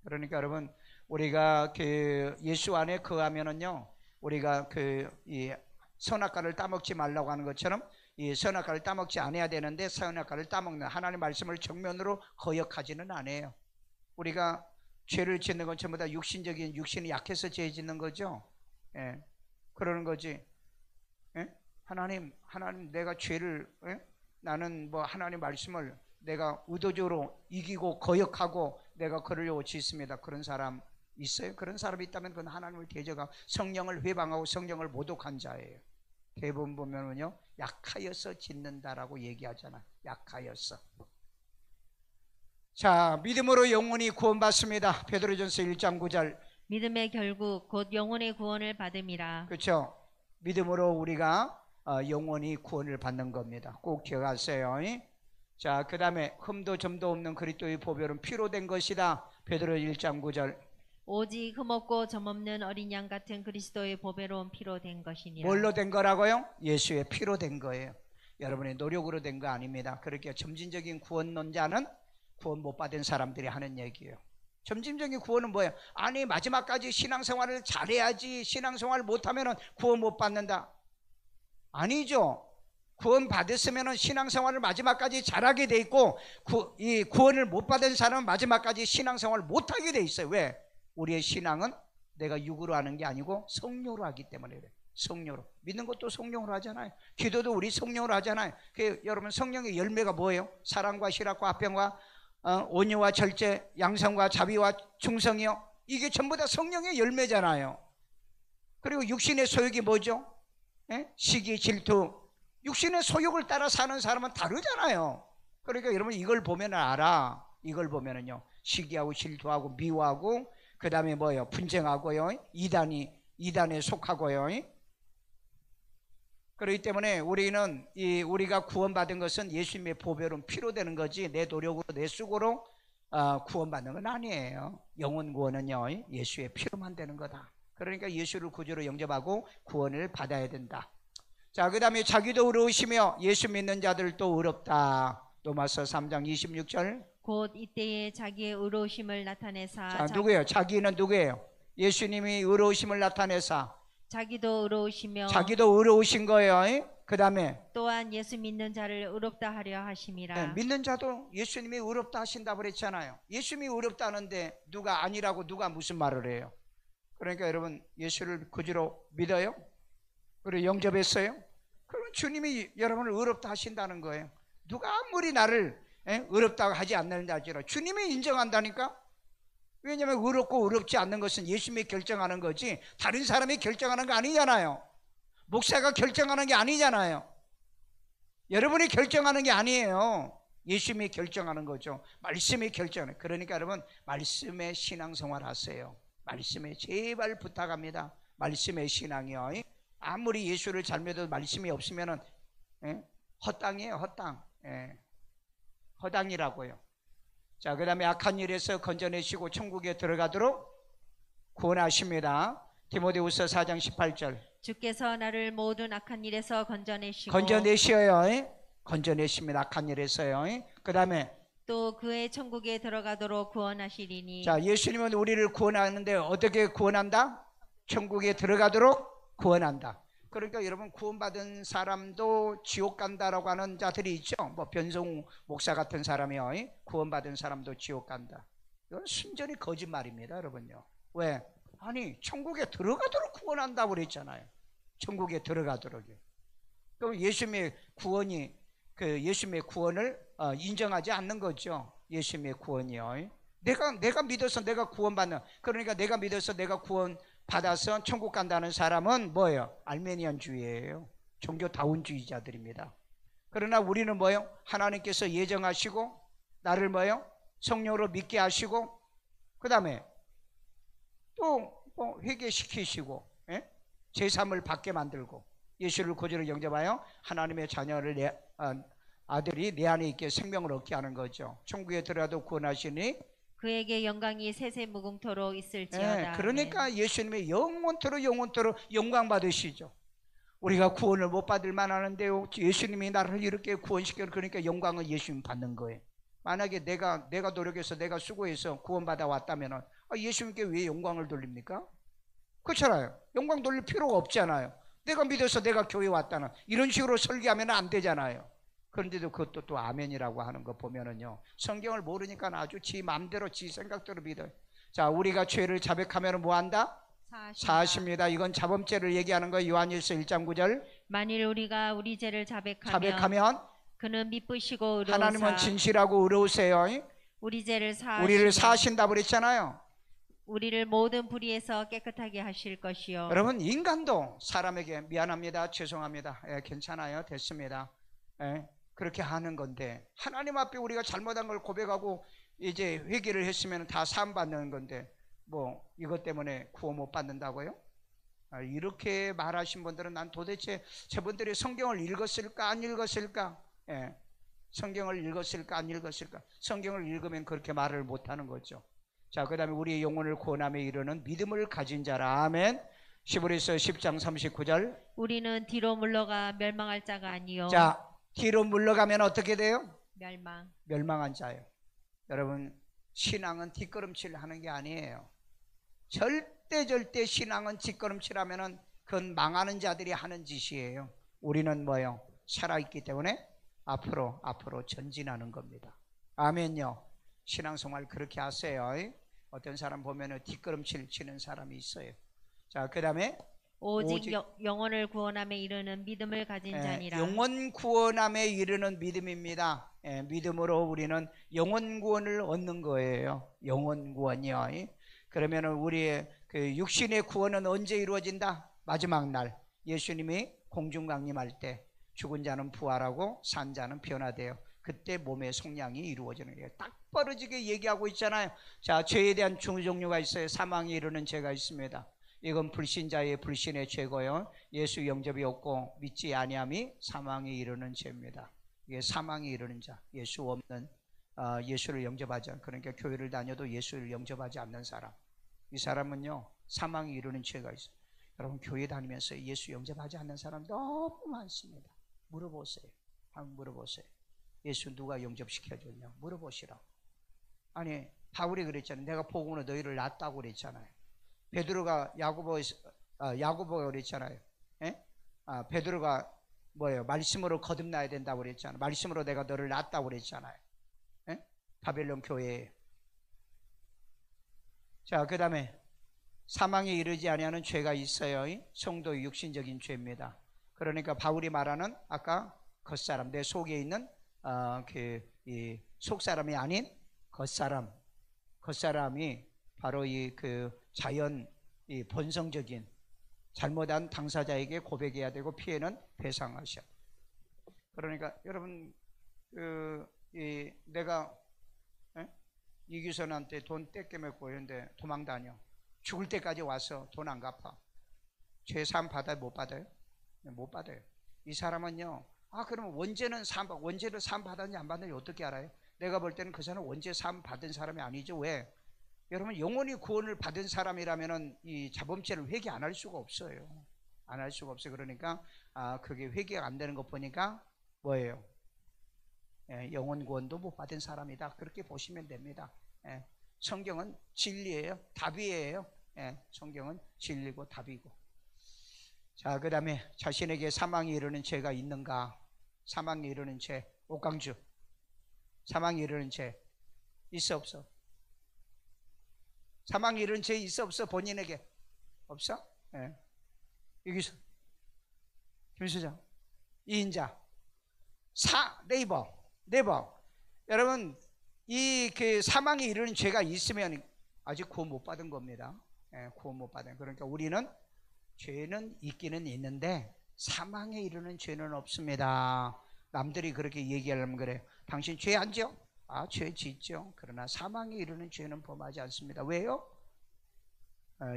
그러니까 여러분, 우리가 그 예수 안에 거하면은요, 우리가 이 선악과를 따먹지 말라고 하는 것처럼 이 선악과를 따먹지 않아야 되는데 선악과를 따먹는 하나님의 말씀을 정면으로 거역하지는 않아요. 우리가 죄를 짓는 건 전부 다 육신이 약해서 죄 짓는 거죠. 예, 그러는 거지. 예? 하나님 내가 죄를 나는 뭐 하나님 말씀을 내가 의도적으로 이기고 거역하고 내가 그러려고 짓습니다. 그런 사람 있어요? 그런 사람이 있다면 그건 하나님을 대적하고 성령을 회방하고 성령을 모독한 자예요. 대부분 보면은요, 약하여서 짓는다라고 얘기하잖아. 약하여서. 자, 믿음으로 영원히 구원받습니다. 베드로전서 1장 9절. 믿음의 결국 곧 영혼의 구원을 받음이라. 그렇죠. 믿음으로 우리가 영원히 구원을 받는 겁니다. 꼭 기억하세요. 자, 그 다음에 흠도 점도 없는 그리스도의 보혈은 피로 된 것이다. 베드로 1장 9절. 오직 흠없고 점없는 어린 양 같은 그리스도의 보배로운 피로 된 것이니라. 뭘로 된 거라고요? 예수의 피로 된 거예요. 여러분의 노력으로 된 거 아닙니다. 그렇게 점진적인 구원론자는 구원 못 받은 사람들이 하는 얘기예요. 점진적인 구원은 뭐예요? 아니, 마지막까지 신앙생활을 잘해야지, 신앙생활 못하면 구원 못 받는다. 아니죠. 구원 받았으면 신앙생활을 마지막까지 잘하게 돼 있고, 이 구원을 못 받은 사람은 마지막까지 신앙생활을 못하게 돼 있어요. 왜? 우리의 신앙은 내가 육으로 하는 게 아니고 성령으로 하기 때문에 그래요. 성령으로. 믿는 것도 성령으로 하잖아요. 기도도 우리 성령으로 하잖아요. 여러분, 성령의 열매가 뭐예요? 사랑과 실학과 화평과 온유와 절제, 양성과 자비와 충성이요. 이게 전부 다 성령의 열매잖아요. 그리고 육신의 소욕이 뭐죠? 시기, 질투. 육신의 소욕을 따라 사는 사람은 다르잖아요. 그러니까 여러분, 이걸 보면 알아. 이걸 보면은요, 시기하고 질투하고 미워하고, 그 다음에 뭐예요? 분쟁하고요. 이단에 속하고요. 그렇기 때문에 우리가 구원받은 것은 예수님의 보배로운 피로 되는 거지 내 노력으로 내 수고로 구원받는 건 아니에요. 영혼 구원은요, 예수의 피로만 되는 거다. 그러니까 예수를 구주로 영접하고 구원을 받아야 된다. 자, 그 다음에 자기도 의로우시며 예수 믿는 자들도 의롭다. 로마서 3장 26절. 곧 이때에 자기의 의로우심을 나타내사. 자, 누구예요? 자기는 누구예요? 예수님이 의로우심을 나타내사. 자기도 의로우시며. 자기도 의로우신 거예요. 그 다음에 또한 예수 믿는 자를 의롭다 하려 하심이라. 네, 믿는 자도 예수님이 의롭다 하신다고 그랬잖아요. 예수님이 의롭다 하는데 누가 아니라고 누가 무슨 말을 해요? 그러니까 여러분, 예수를 구주로 믿어요? 그리고 영접했어요? 그러면 주님이 여러분을 의롭다 하신다는 거예요. 누가 아무리 나를 의롭다고 하지 않는다 할지라도 주님이 인정한다니까. 왜냐하면 의롭고 의롭지 않는 것은 예수님이 결정하는 거지 다른 사람이 결정하는 거 아니잖아요. 목사가 결정하는 게 아니잖아요. 여러분이 결정하는 게 아니에요. 예수님이 결정하는 거죠. 말씀이 결정하는. 그러니까 여러분 말씀의 신앙생활 하세요. 말씀에 제발 부탁합니다. 말씀의 신앙이요. 아무리 예수를 잘 믿어도 말씀이 없으면은 헛당이에요. 헛당. 허당이라고요. 자, 그 다음에 악한 일에서 건져내시고 천국에 들어가도록 구원하십니다. 디모데후서 4장 18절. 주께서 나를 모든 악한 일에서 건져내시고 건져내셔요. 건져내십니다. 악한 일에서요. 그 다음에 또 그의 천국에 들어가도록 구원하시리니. 자, 예수님은 우리를 구원하는데 어떻게 구원한다? 천국에 들어가도록 구원한다. 그러니까 여러분 구원받은 사람도 지옥 간다라고 하는 자들이 있죠. 뭐 변성우 목사 같은 사람이요. 구원받은 사람도 지옥 간다. 이건 순전히 거짓말입니다, 여러분요. 왜? 아니 천국에 들어가도록 구원한다고 그랬잖아요. 천국에 들어가도록요. 그럼 예수님의 구원이 예수님의 구원을 인정하지 않는 거죠. 예수님의 구원이요. 내가 믿어서 내가 구원받는, 그러니까 내가 믿어서 내가 구원 받아서 천국 간다는 사람은 뭐예요? 알메니안주의예요. 종교다운주의자들입니다. 그러나 우리는 뭐예요? 하나님께서 예정하시고 나를 뭐예요? 성령으로 믿게 하시고 그 다음에 또 회개시키시고 제3을 받게 만들고 예수를 구주로 영접하여 하나님의 자녀를 아들이 내 안에 있게 생명을 얻게 하는 거죠. 천국에 들어가도 구원하시니 그에게 영광이 세세무궁토록 있을지어다. 그러니까 예수님의 영원토록 영광 받으시죠. 우리가 구원을 못 받을 만하는데요, 예수님이 나를 이렇게 구원시켜, 그러니까 영광은 예수님 받는 거예요. 만약에 내가 노력해서 내가 수고해서 구원받아 왔다면 예수님께 왜 영광을 돌립니까? 그렇잖아요. 영광 돌릴 필요가 없잖아요. 내가 믿어서 내가 교회 왔다는 이런 식으로 설계하면 안 되잖아요. 그런데도 그것도 또 아멘이라고 하는 거 보면은요, 성경을 모르니까 아주 지 마음대로 지 생각대로 믿어요. 자, 우리가 죄를 자백하면 뭐 한다? 사하십니다. 이건 자범죄를 얘기하는 거예요. 요한일서 1장 9절. 만일 우리가 우리 죄를 자백하면 그는 미쁘시고 의로우사 하나님은 진실하고 의로우세요. 우리 죄를 우리를 사하신다고 그랬잖아요. 우리를 모든 불의에서 깨끗하게 하실 것이요. 여러분 인간도 사람에게 미안합니다, 죄송합니다, 괜찮아요, 됐습니다, 그렇게 하는 건데 하나님 앞에 우리가 잘못한 걸 고백하고 이제 회개를 했으면 다 사함받는 건데 뭐 이것 때문에 구원 못 받는다고요? 이렇게 말하신 분들은 난 도대체 저분들이 성경을 읽었을까 안 읽었을까? 성경을 읽었을까 안 읽었을까? 성경을 읽으면 그렇게 말을 못하는 거죠. 자, 그 다음에 우리의 영혼을 구원함에 이르는 믿음을 가진 자라. 아멘. 시브리서 10장 39절. 우리는 뒤로 물러가 멸망할 자가 아니요. 자, 뒤로 물러가면 어떻게 돼요? 멸망한 자예요. 여러분 신앙은 뒷걸음질 하는 게 아니에요. 절대 신앙은 뒷걸음질 하면은 그건 망하는 자들이 하는 짓이에요. 우리는 뭐요? 살아있기 때문에 앞으로 전진하는 겁니다. 아멘요. 신앙생활 그렇게 하세요. 어떤 사람 보면은 뒷걸음질 치는 사람이 있어요. 자, 그 다음에 오직 영혼을 구원함에 이르는 믿음을 가진 자니라. 영혼 구원함에 이르는 믿음입니다. 믿음으로 우리는 영혼 구원을 얻는 거예요. 영혼 구원이요. 그러면은 우리의 그 육신의 구원은 언제 이루어진다? 마지막 날 예수님이 공중 강림할 때 죽은 자는 부활하고 산 자는 변화돼요. 그때 몸의 속량이 이루어지는 거예요. 딱 벌어지게 얘기하고 있잖아요. 자, 죄에 대한 종류가 있어요. 사망에 이르는 죄가 있습니다. 이건 불신자의 불신의 죄고요. 예수 영접이 없고 믿지 아니함이 사망에 이르는 죄입니다. 이게 사망에 이르는 자, 예수 없는 예수를 영접하지 않는, 그러니까 교회를 다녀도 예수를 영접하지 않는 사람, 이 사람은요 사망에 이르는 죄가 있어요. 여러분 교회 다니면서 예수 영접하지 않는 사람 너무 많습니다. 물어보세요. 한번 물어보세요. 예수 누가 영접시켜줬냐 물어보시라. 아니 바울이 그랬잖아요. 내가 복음으로 너희를 낳았다고 그랬잖아요. 베드로가 야고보가 그랬잖아요. 베드로가 뭐예요? 말씀으로 거듭나야 된다고 그랬잖아요. 말씀으로 내가 너를 낳았다고 그랬잖아요. 바벨론 교회에. 자, 그 다음에 사망에 이르지 아니하는 죄가 있어요. 성도의 육신적인 죄입니다. 그러니까 바울이 말하는 아까 겉사람, 내 속에 있는 이 속사람이 아닌 겉사람이 바로 이 그 자연 이 본성적인 잘못한 당사자에게 고백해야 되고 피해는 배상하셔야 돼요. 그러니까 여러분 내가 이규선한테 돈 떼껴먹고 이런데 도망 다녀. 죽을 때까지 와서 돈 안 갚아. 죄 사함 받아요? 못 받아요? 못 받아요. 이 사람은요, 그러면 원죄는 원죄를 사함 받았는지 안 받았는지 어떻게 알아요? 내가 볼 때는 그 사람은 원죄 사함 받은 사람이 아니죠. 왜? 여러분, 영원히 구원을 받은 사람이라면은 이 자범죄를 회개 안 할 수가 없어요. 안 할 수가 없어요. 그러니까 그게 회개가 안 되는 것 보니까 뭐예요? 영원 구원도 못 받은 사람이다. 그렇게 보시면 됩니다. 성경은 진리예요. 답이에요. 성경은 진리고 답이고. 자, 그 다음에 자신에게 사망에 이르는 죄가 있는가? 사망에 이르는 죄. 옥강주. 사망에 이르는 죄 있어 없어? 사망에 이르는 죄 있어 없어? 본인에게 없어? 여기서 김수장 이인자 네이버 여러분 이 그 사망에 이르는 죄가 있으면 아직 구원 못 받은 겁니다. 구원 못 받은. 그러니까 우리는 죄는 있기는 있는데 사망에 이르는 죄는 없습니다. 남들이 그렇게 얘기하려면 그래요. 당신 죄 안 지어? 죄 짓죠. 그러나 사망에 이르는 죄는 범하지 않습니다. 왜요?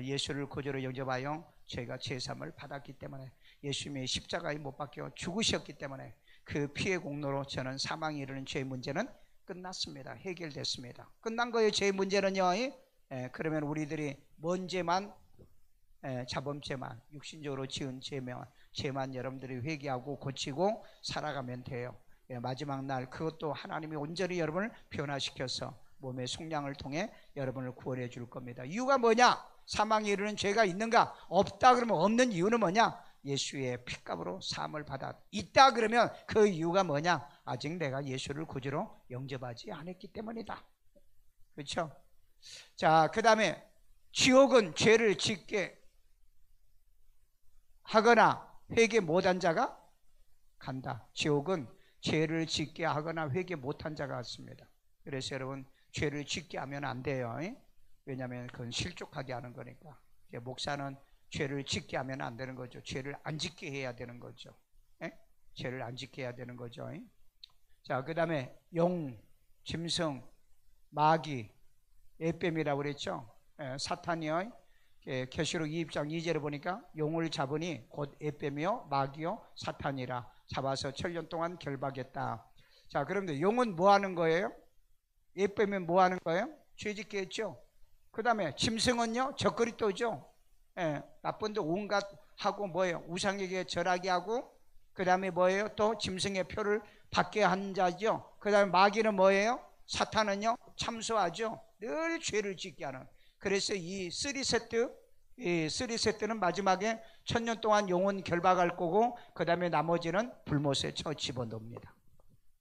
예수를 구주로 영접하여 죄가 죄사함을 받았기 때문에, 예수님의 십자가에 못 박혀 죽으셨기 때문에 그 피의 공로로 저는 사망에 이르는 죄의 문제는 끝났습니다. 해결됐습니다. 끝난 거예요. 죄의 문제는요. 그러면 우리들이 뭔 죄만, 자범죄만, 육신적으로 지은 죄만 여러분들이 회개하고 고치고 살아가면 돼요. 마지막 날 그것도 하나님이 온전히 여러분을 변화시켜서 몸의 속량을 통해 여러분을 구원해 줄 겁니다. 이유가 뭐냐? 사망에 이르는 죄가 있는가? 없다 그러면 없는 이유는 뭐냐? 예수의 피값으로 사함을 받아. 있다 그러면 그 이유가 뭐냐? 아직 내가 예수를 구주로 영접하지 않았기 때문이다. 그렇죠? 자, 그 다음에 지옥은 죄를 짓게 하거나 회개 못한 자가 간다. 지옥은 죄를 짓게 하거나 회개 못한 자가 왔습니다. 그래서 여러분 죄를 짓게 하면 안 돼요. 왜냐하면 그건 실족하게 하는 거니까. 목사는 죄를 짓게 하면 안 되는 거죠. 죄를 안 짓게 해야 되는 거죠. 죄를 안 짓게 해야 되는 거죠. 자, 그 다음에 용, 짐승, 마귀, 에뱀이라고 그랬죠. 사탄이요. 계시록 2장 2절에 보니까 용을 잡으니 곧 에뱀이요 마귀요 사탄이라 잡아서 천년 동안 결박했다. 자, 그런데 용은 뭐 하는 거예요? 에뱀은 뭐 하는 거예요? 죄짓게 했죠. 그 다음에 짐승은요 적그리스도죠. 나쁜 데 온갖 하고 뭐예요? 우상에게 절하게 하고, 그 다음에 뭐예요? 또 짐승의 표를 받게 한 자죠. 그 다음에 마귀는 뭐예요? 사탄은요 참소하죠. 늘 죄를 짓게 하는. 그래서 이 3세트는 마지막에 천년 동안 영혼 결박할 거고, 그 다음에 나머지는 불못에 쳐 집어넣습니다.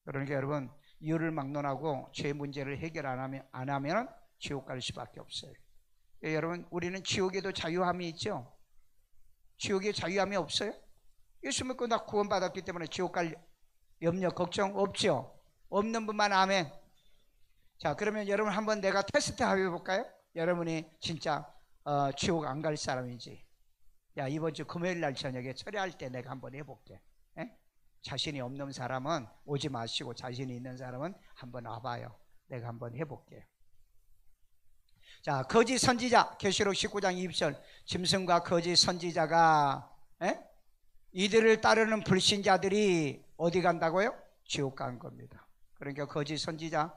그러니까 여러분 이유를 막론하고 죄 문제를 해결 안 하면 지옥 갈 수밖에 없어요. 여러분 우리는 지옥에도 자유함이 있죠. 지옥에 자유함이 없어요? 예수 믿고 나 구원받았기 때문에 지옥 갈 염려 걱정 없죠. 없는 분만 아멘. 자, 그러면 여러분 한번 내가 테스트 해볼까요? 여러분이 진짜 지옥 안 갈 사람인지. 야, 이번 주 금요일 날 저녁에 철회할 때 내가 한번 해볼게. 자신이 없는 사람은 오지 마시고 자신이 있는 사람은 한번 와봐요. 내가 한번 해볼게요. 자, 거짓 선지자, 계시록 19장 20절. 짐승과 거짓 선지자가 이들을 따르는 불신자들이 어디 간다고요? 지옥 간 겁니다. 그러니까 거짓 선지자,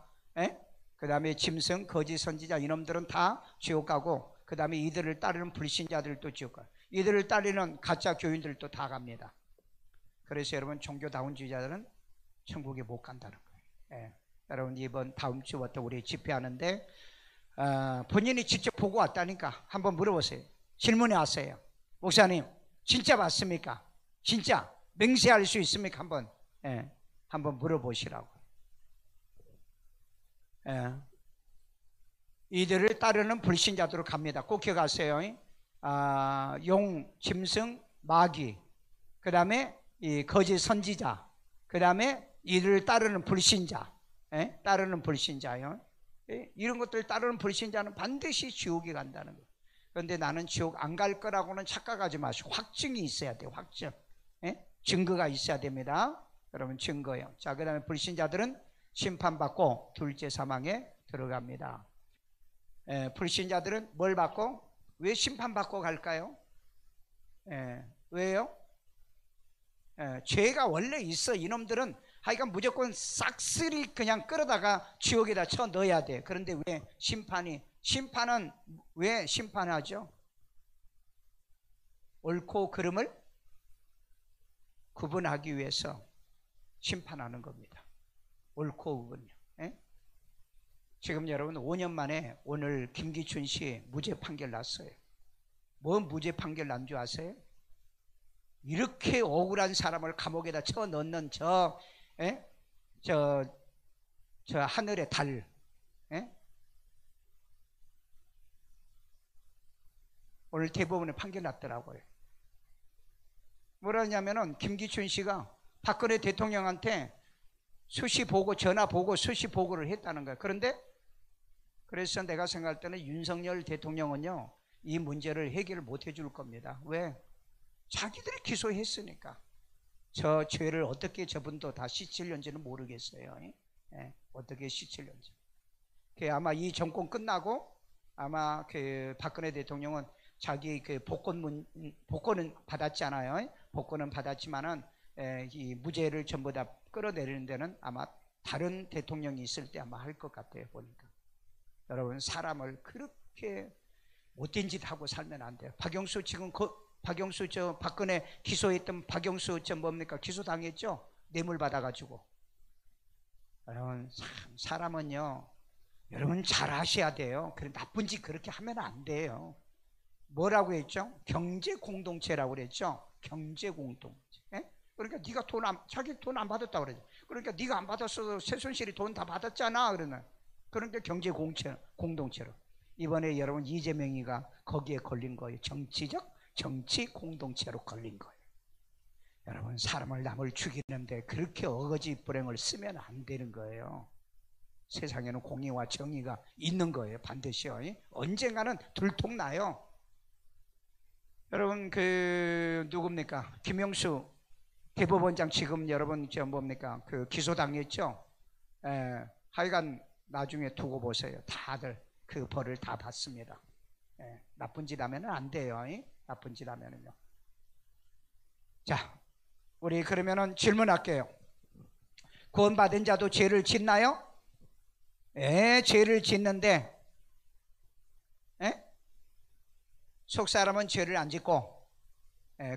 그 다음에 짐승, 거짓 선지자 이놈들은 다 지옥 가고, 그 다음에 이들을 따르는 불신자들도 지옥 가요. 이들을 따르는 가짜 교인들도 다 갑니다. 그래서 여러분 종교다운주의자들은 천국에 못 간다는 거예요. 여러분 이번 다음 주부터 우리 집회하는데 본인이 직접 보고 왔다니까 한번 물어보세요. 질문해 왔어요. 목사님 진짜 맞습니까? 진짜 맹세할 수 있습니까? 한번 물어보시라고. 이들을 따르는 불신자들로 갑니다. 꼭 기억하세요. 용, 짐승, 마귀, 그 다음에 이 거짓 선지자, 그 다음에 이들을 따르는 불신자, 따르는 불신자요. 이런 것들 따르는 불신자는 반드시 지옥에 간다는 거예요. 그런데 나는 지옥 안 갈 거라고는 착각하지 마시고 확증이 있어야 돼요. 확증. 증거가 있어야 됩니다. 여러분, 증거요. 자, 그 다음에 불신자들은 심판받고 둘째 사망에 들어갑니다. 불신자들은 뭘 받고, 왜 심판받고 갈까요? 왜요? 죄가 원래 있어. 이놈들은 하여간 무조건 싹쓸이 그냥 끌어다가 지옥에다 쳐 넣어야 돼. 그런데 왜 심판은 왜 심판하죠? 옳고 그름을 구분하기 위해서 심판하는 겁니다. 옳고 그름요. 지금 여러분 5년 만에 오늘 김기춘 씨 무죄 판결 났어요. 뭐 무죄 판결 난 줄 아세요? 이렇게 억울한 사람을 감옥에다 쳐 넣는 저 하늘의 달, 오늘 대법원에 판결 났더라고요. 뭐라냐면은 김기춘 씨가 박근혜 대통령한테 수시 보고, 전화 보고 수시 보고를 했다는 거예요. 그래서 내가 생각할 때는 윤석열 대통령은요, 이 문제를 해결을 못 해줄 겁니다. 왜? 자기들이 기소했으니까. 저 죄를 어떻게 저분도 다 씻으려는지는 모르겠어요. 어떻게 씻으려는지. 아마 이 정권 끝나고 아마 그 박근혜 대통령은 자기 그 복권은 받았잖아요. 복권은 받았지만은 이 무죄를 전부 다 끌어내리는 데는 아마 다른 대통령이 있을 때 아마 할 것 같아요. 보니까. 여러분, 사람을 그렇게 못된 짓 하고 살면 안 돼요. 박영수 지금 박영수 박근혜 기소했던 박영수 뭡니까? 기소당했죠? 뇌물 받아가지고. 여러분, 사람은요, 여러분 잘 아셔야 돼요. 그래, 나쁜 짓 그렇게 하면 안 돼요. 뭐라고 했죠? 경제 공동체라고 그랬죠? 경제 공동체. 그러니까 네가 자기 돈 안 받았다고 그러죠. 그러니까 네가 안 받았어도 최순실이 돈 다 받았잖아. 그러니까 경제 공동체로. 이번에 여러분 이재명이가 거기에 걸린 거예요. 정치 공동체로 걸린 거예요. 여러분, 사람을 남을 죽이는데 그렇게 어거지 불행을 쓰면 안 되는 거예요. 세상에는 공의와 정의가 있는 거예요. 반드시요. 언젠가는 들통나요. 여러분, 누굽니까? 김영수 대법원장 지금 여러분 뭡니까? 기소당했죠? 하여간 나중에 두고 보세요. 다들 그 벌을 다 받습니다. 나쁜 짓 하면 안 돼요. 나쁜 짓 하면은요. 자, 우리 그러면은 질문할게요. 구원받은 자도 죄를 짓나요? 죄를 짓는데, 속사람은 죄를 안 짓고,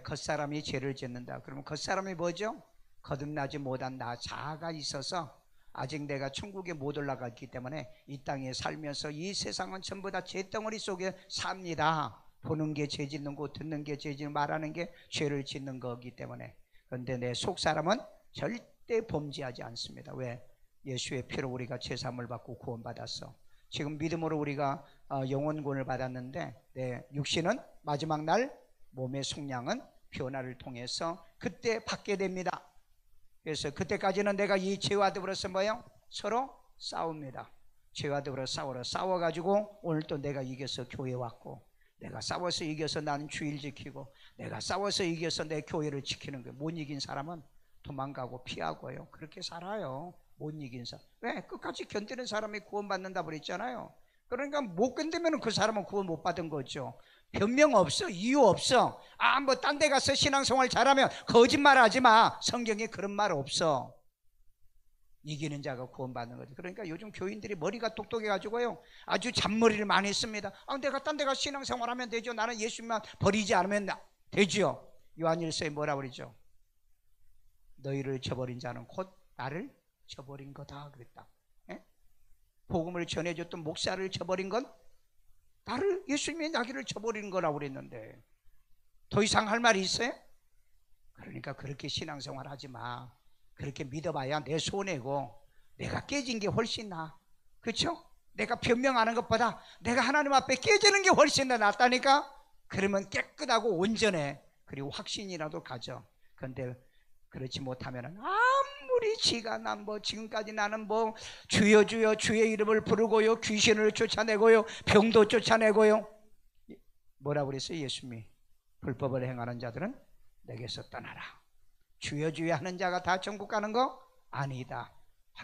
겉사람이 죄를 짓는다. 그러면 겉사람이 뭐죠? 거듭나지 못한 나 자아가 있어서 아직 내가 천국에 못 올라갔기 때문에 이 땅에 살면서 이 세상은 전부 다 죄덩어리 속에 삽니다. 보는 게 죄 짓는 거, 듣는 게 죄 짓는, 말하는 게 죄를 짓는 거기 때문에. 그런데 내 속사람은 절대 범죄하지 않습니다. 왜? 예수의 피로 우리가 죄사함을 받고 구원받았어. 지금 믿음으로 우리가 영혼구원을 받았는데 내 육신은 마지막 날, 몸의 속량은 변화를 통해서 그때 받게 됩니다. 그래서 그때까지는 내가 이 죄와 더불어서 뭐예요? 서로 싸웁니다. 죄와 더불어 싸워가지고 오늘 또 내가 이겨서 교회 왔고, 내가 싸워서 이겨서 나는 주일 지키고, 내가 싸워서 이겨서 내 교회를 지키는 거예요. 못 이긴 사람은 도망가고 피하고요. 그렇게 살아요. 못 이긴 사람. 왜? 끝까지 견디는 사람이 구원받는다고 그랬잖아요. 그러니까 못 견디면 그 사람은 구원 못 받은 거죠. 변명 없어. 이유 없어. 뭐 딴 데 가서 신앙생활 잘하면 거짓말 하지 마. 성경에 그런 말 없어. 이기는 자가 구원받는 거죠. 그러니까 요즘 교인들이 머리가 똑똑해가지고요, 아주 잔머리를 많이 씁니다. 내가 딴 데 가서 신앙생활 하면 되죠. 나는 예수님만 버리지 않으면 되죠. 요한일서에 뭐라 그러죠? 너희를 저버린 자는 곧 나를 저버린 거다 그랬다. 복음을 전해줬던 목사를 저버린 건 나를, 예수님의 나기를 저버린 거라고 그랬는데 더 이상 할 말이 있어요? 그러니까 그렇게 신앙생활 하지 마. 그렇게 믿어봐야 내 손해고 내가 깨진 게 훨씬 나아. 그렇죠? 내가 변명하는 것보다 내가 하나님 앞에 깨지는 게 훨씬 더 낫다니까. 그러면 깨끗하고 온전해. 그리고 확신이라도 가져. 그런데 그렇지 못하면 아무 아무리 지가 난 뭐 지금까지 나는 뭐 주여 주여 주의 이름을 부르고요, 귀신을 쫓아내고요, 병도 쫓아내고요. 뭐라고 그랬어요? 예수님이 불법을 행하는 자들은 내게서 떠나라. 주여 주여 하는 자가 다 천국 가는 거 아니다.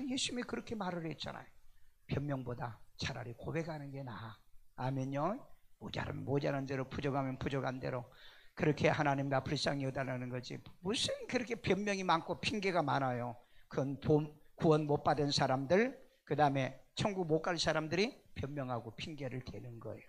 예수님이 그렇게 말을 했잖아요. 변명보다 차라리 고백하는 게 나아. 아멘요. 모자라면 모자란 대로, 부족하면 부족한 대로 그렇게 하나님 앞을 불쌍히 여달라는 거지. 무슨 그렇게 변명이 많고 핑계가 많아요. 그건 구원 못 받은 사람들, 그 다음에 천국 못 갈 사람들이 변명하고 핑계를 대는 거예요.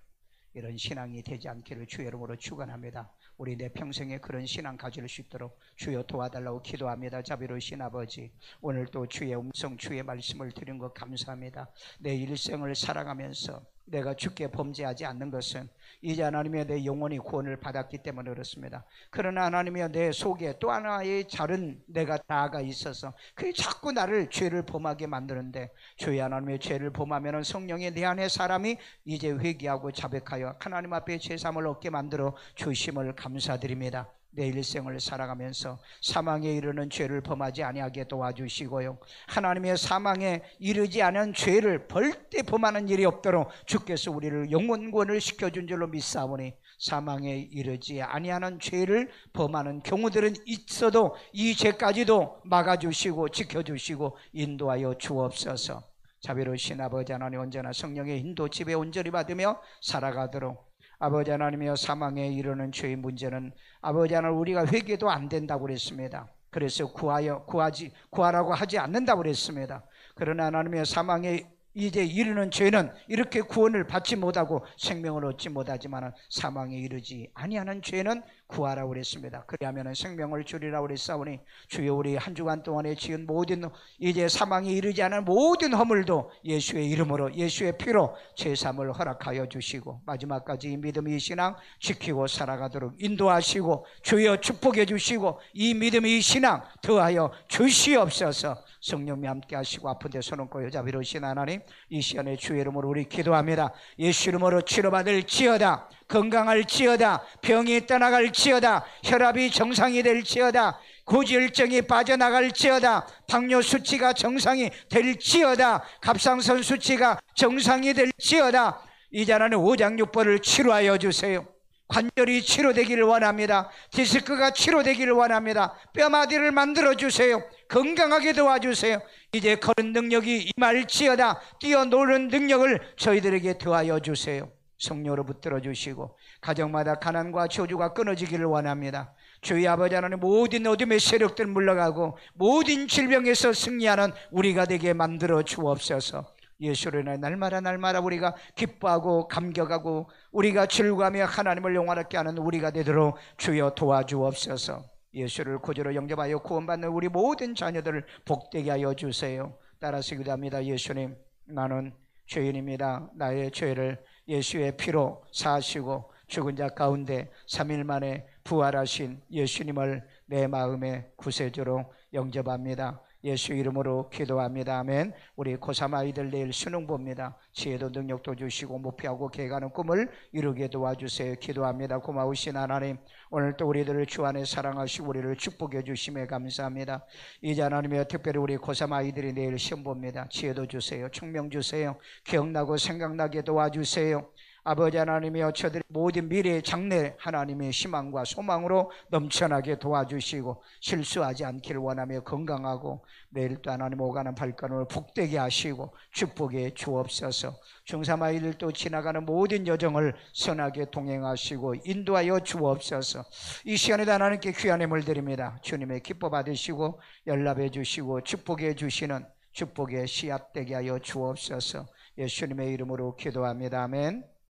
이런 신앙이 되지 않기를 주의 이름으로 축원합니다. 우리 내 평생에 그런 신앙 가질 수 있도록 주여 도와달라고 기도합니다. 자비로우신 아버지, 오늘 또 주의 음성, 주의 말씀을 들은 것 감사합니다. 내 일생을 살아가면서 내가 주께 범죄하지 않는 것은 이제 하나님의 내 영혼이 구원을 받았기 때문에 그렇습니다. 그러나 하나님의 내 속에 또 하나의 다른 내가 나아가 있어서 그게 자꾸 나를 죄를 범하게 만드는데, 주의 하나님의 죄를 범하면 성령의 내 안에 사람이 이제 회개하고 자백하여 하나님 앞에 제사함을 얻게 만들어 주심을 감사드립니다. 내 일생을 살아가면서 사망에 이르는 죄를 범하지 아니하게 도와주시고요, 하나님의 사망에 이르지 않은 죄를 벌떼 범하는 일이 없도록 주께서 우리를 영혼구원을 시켜준 줄로 믿사오니, 사망에 이르지 아니하는 죄를 범하는 경우들은 있어도 이 죄까지도 막아주시고 지켜주시고 인도하여 주옵소서. 자비로우신 아버지 하나님, 언제나 성령의 인도 지배 온전히 받으며 살아가도록 아버지 하나님이여, 사망에 이르는 죄의 문제는 아버지 하나님 우리가 회개도 안 된다고 그랬습니다. 그래서 구하라고 하지 않는다고 그랬습니다. 그러나 하나님이여, 사망에 이제 이르는 죄는 이렇게 구원을 받지 못하고 생명을 얻지 못하지만 사망에 이르지 아니하는 죄는 구하라고 그랬습니다. 그리하면 생명을 주리라고 그랬사오니, 주여 우리 한 주간 동안에 지은 모든 이제 사망에 이르지 않은 모든 허물도 예수의 이름으로 예수의 피로 제사함을 허락하여 주시고 마지막까지 이 믿음의 신앙 지키고 살아가도록 인도하시고 주여 축복해 주시고 이 믿음의 신앙 더하여 주시옵소서. 성령님 함께 하시고 아픈 데 손 얹고 자비로우신 하나님, 이 시간에 주의 이름으로 우리 기도합니다. 예수 이름으로 치료받을지어다, 건강할지어다, 병이 떠나갈지어다, 혈압이 정상이 될지어다, 고지혈증이 빠져나갈지어다, 당뇨 수치가 정상이 될지어다, 갑상선 수치가 정상이 될지어다. 이제 하나님 오장육부를 치료하여 주세요. 관절이 치료되기를 원합니다. 디스크가 치료되기를 원합니다. 뼈마디를 만들어주세요. 건강하게 도와주세요. 이제 걸은 능력이 임할지어다, 뛰어노는 능력을 저희들에게 더하여 주세요. 성령으로 붙들어 주시고 가정마다 가난과 저주가 끊어지기를 원합니다. 주의 아버지 하나님, 모든 어둠의 세력들 물러가고 모든 질병에서 승리하는 우리가 되게 만들어 주옵소서. 예수로 인해 날마다 우리가 기뻐하고 감격하고 우리가 즐거워하며 하나님을 영화롭게 하는 우리가 되도록 주여 도와주옵소서. 예수를 구주로 영접하여 구원받는 우리 모든 자녀들을 복되게 하여 주세요. 따라서 기도합니다. 예수님, 나는 죄인입니다. 나의 죄를 예수의 피로 사하시고 죽은 자 가운데 3일 만에 부활하신 예수님을 내 마음의 구세주로 영접합니다. 예수 이름으로 기도합니다. 아멘. 우리 고3 아이들 내일 수능 봅니다. 지혜도 능력도 주시고 목표하고 계획하는 꿈을 이루게 도와주세요. 기도합니다. 고마우신 하나님, 오늘 또 우리들을 주 안에 사랑하시고 우리를 축복해 주심에 감사합니다. 이제 하나님의 특별히 우리 고3 아이들이 내일 시험 봅니다. 지혜도 주세요. 총명 주세요. 기억나고 생각나게 도와주세요. 아버지 하나님이여, 저들의 모든 미래의 장래 하나님의 희망과 소망으로 넘쳐나게 도와주시고 실수하지 않기를 원하며 건강하고 내일 또 하나님 오가는 발걸음을 복되게 하시고 축복해 주옵소서. 중3 아이들도 지나가는 모든 여정을 선하게 동행하시고 인도하여 주옵소서. 이 시간에도 하나님께 귀한 예물 드립니다. 주님의 기뻐 받으시고 연락해 주시고 축복해 주시는 축복의 씨앗되게 하여 주옵소서. 예수님의 이름으로 기도합니다. 아멘.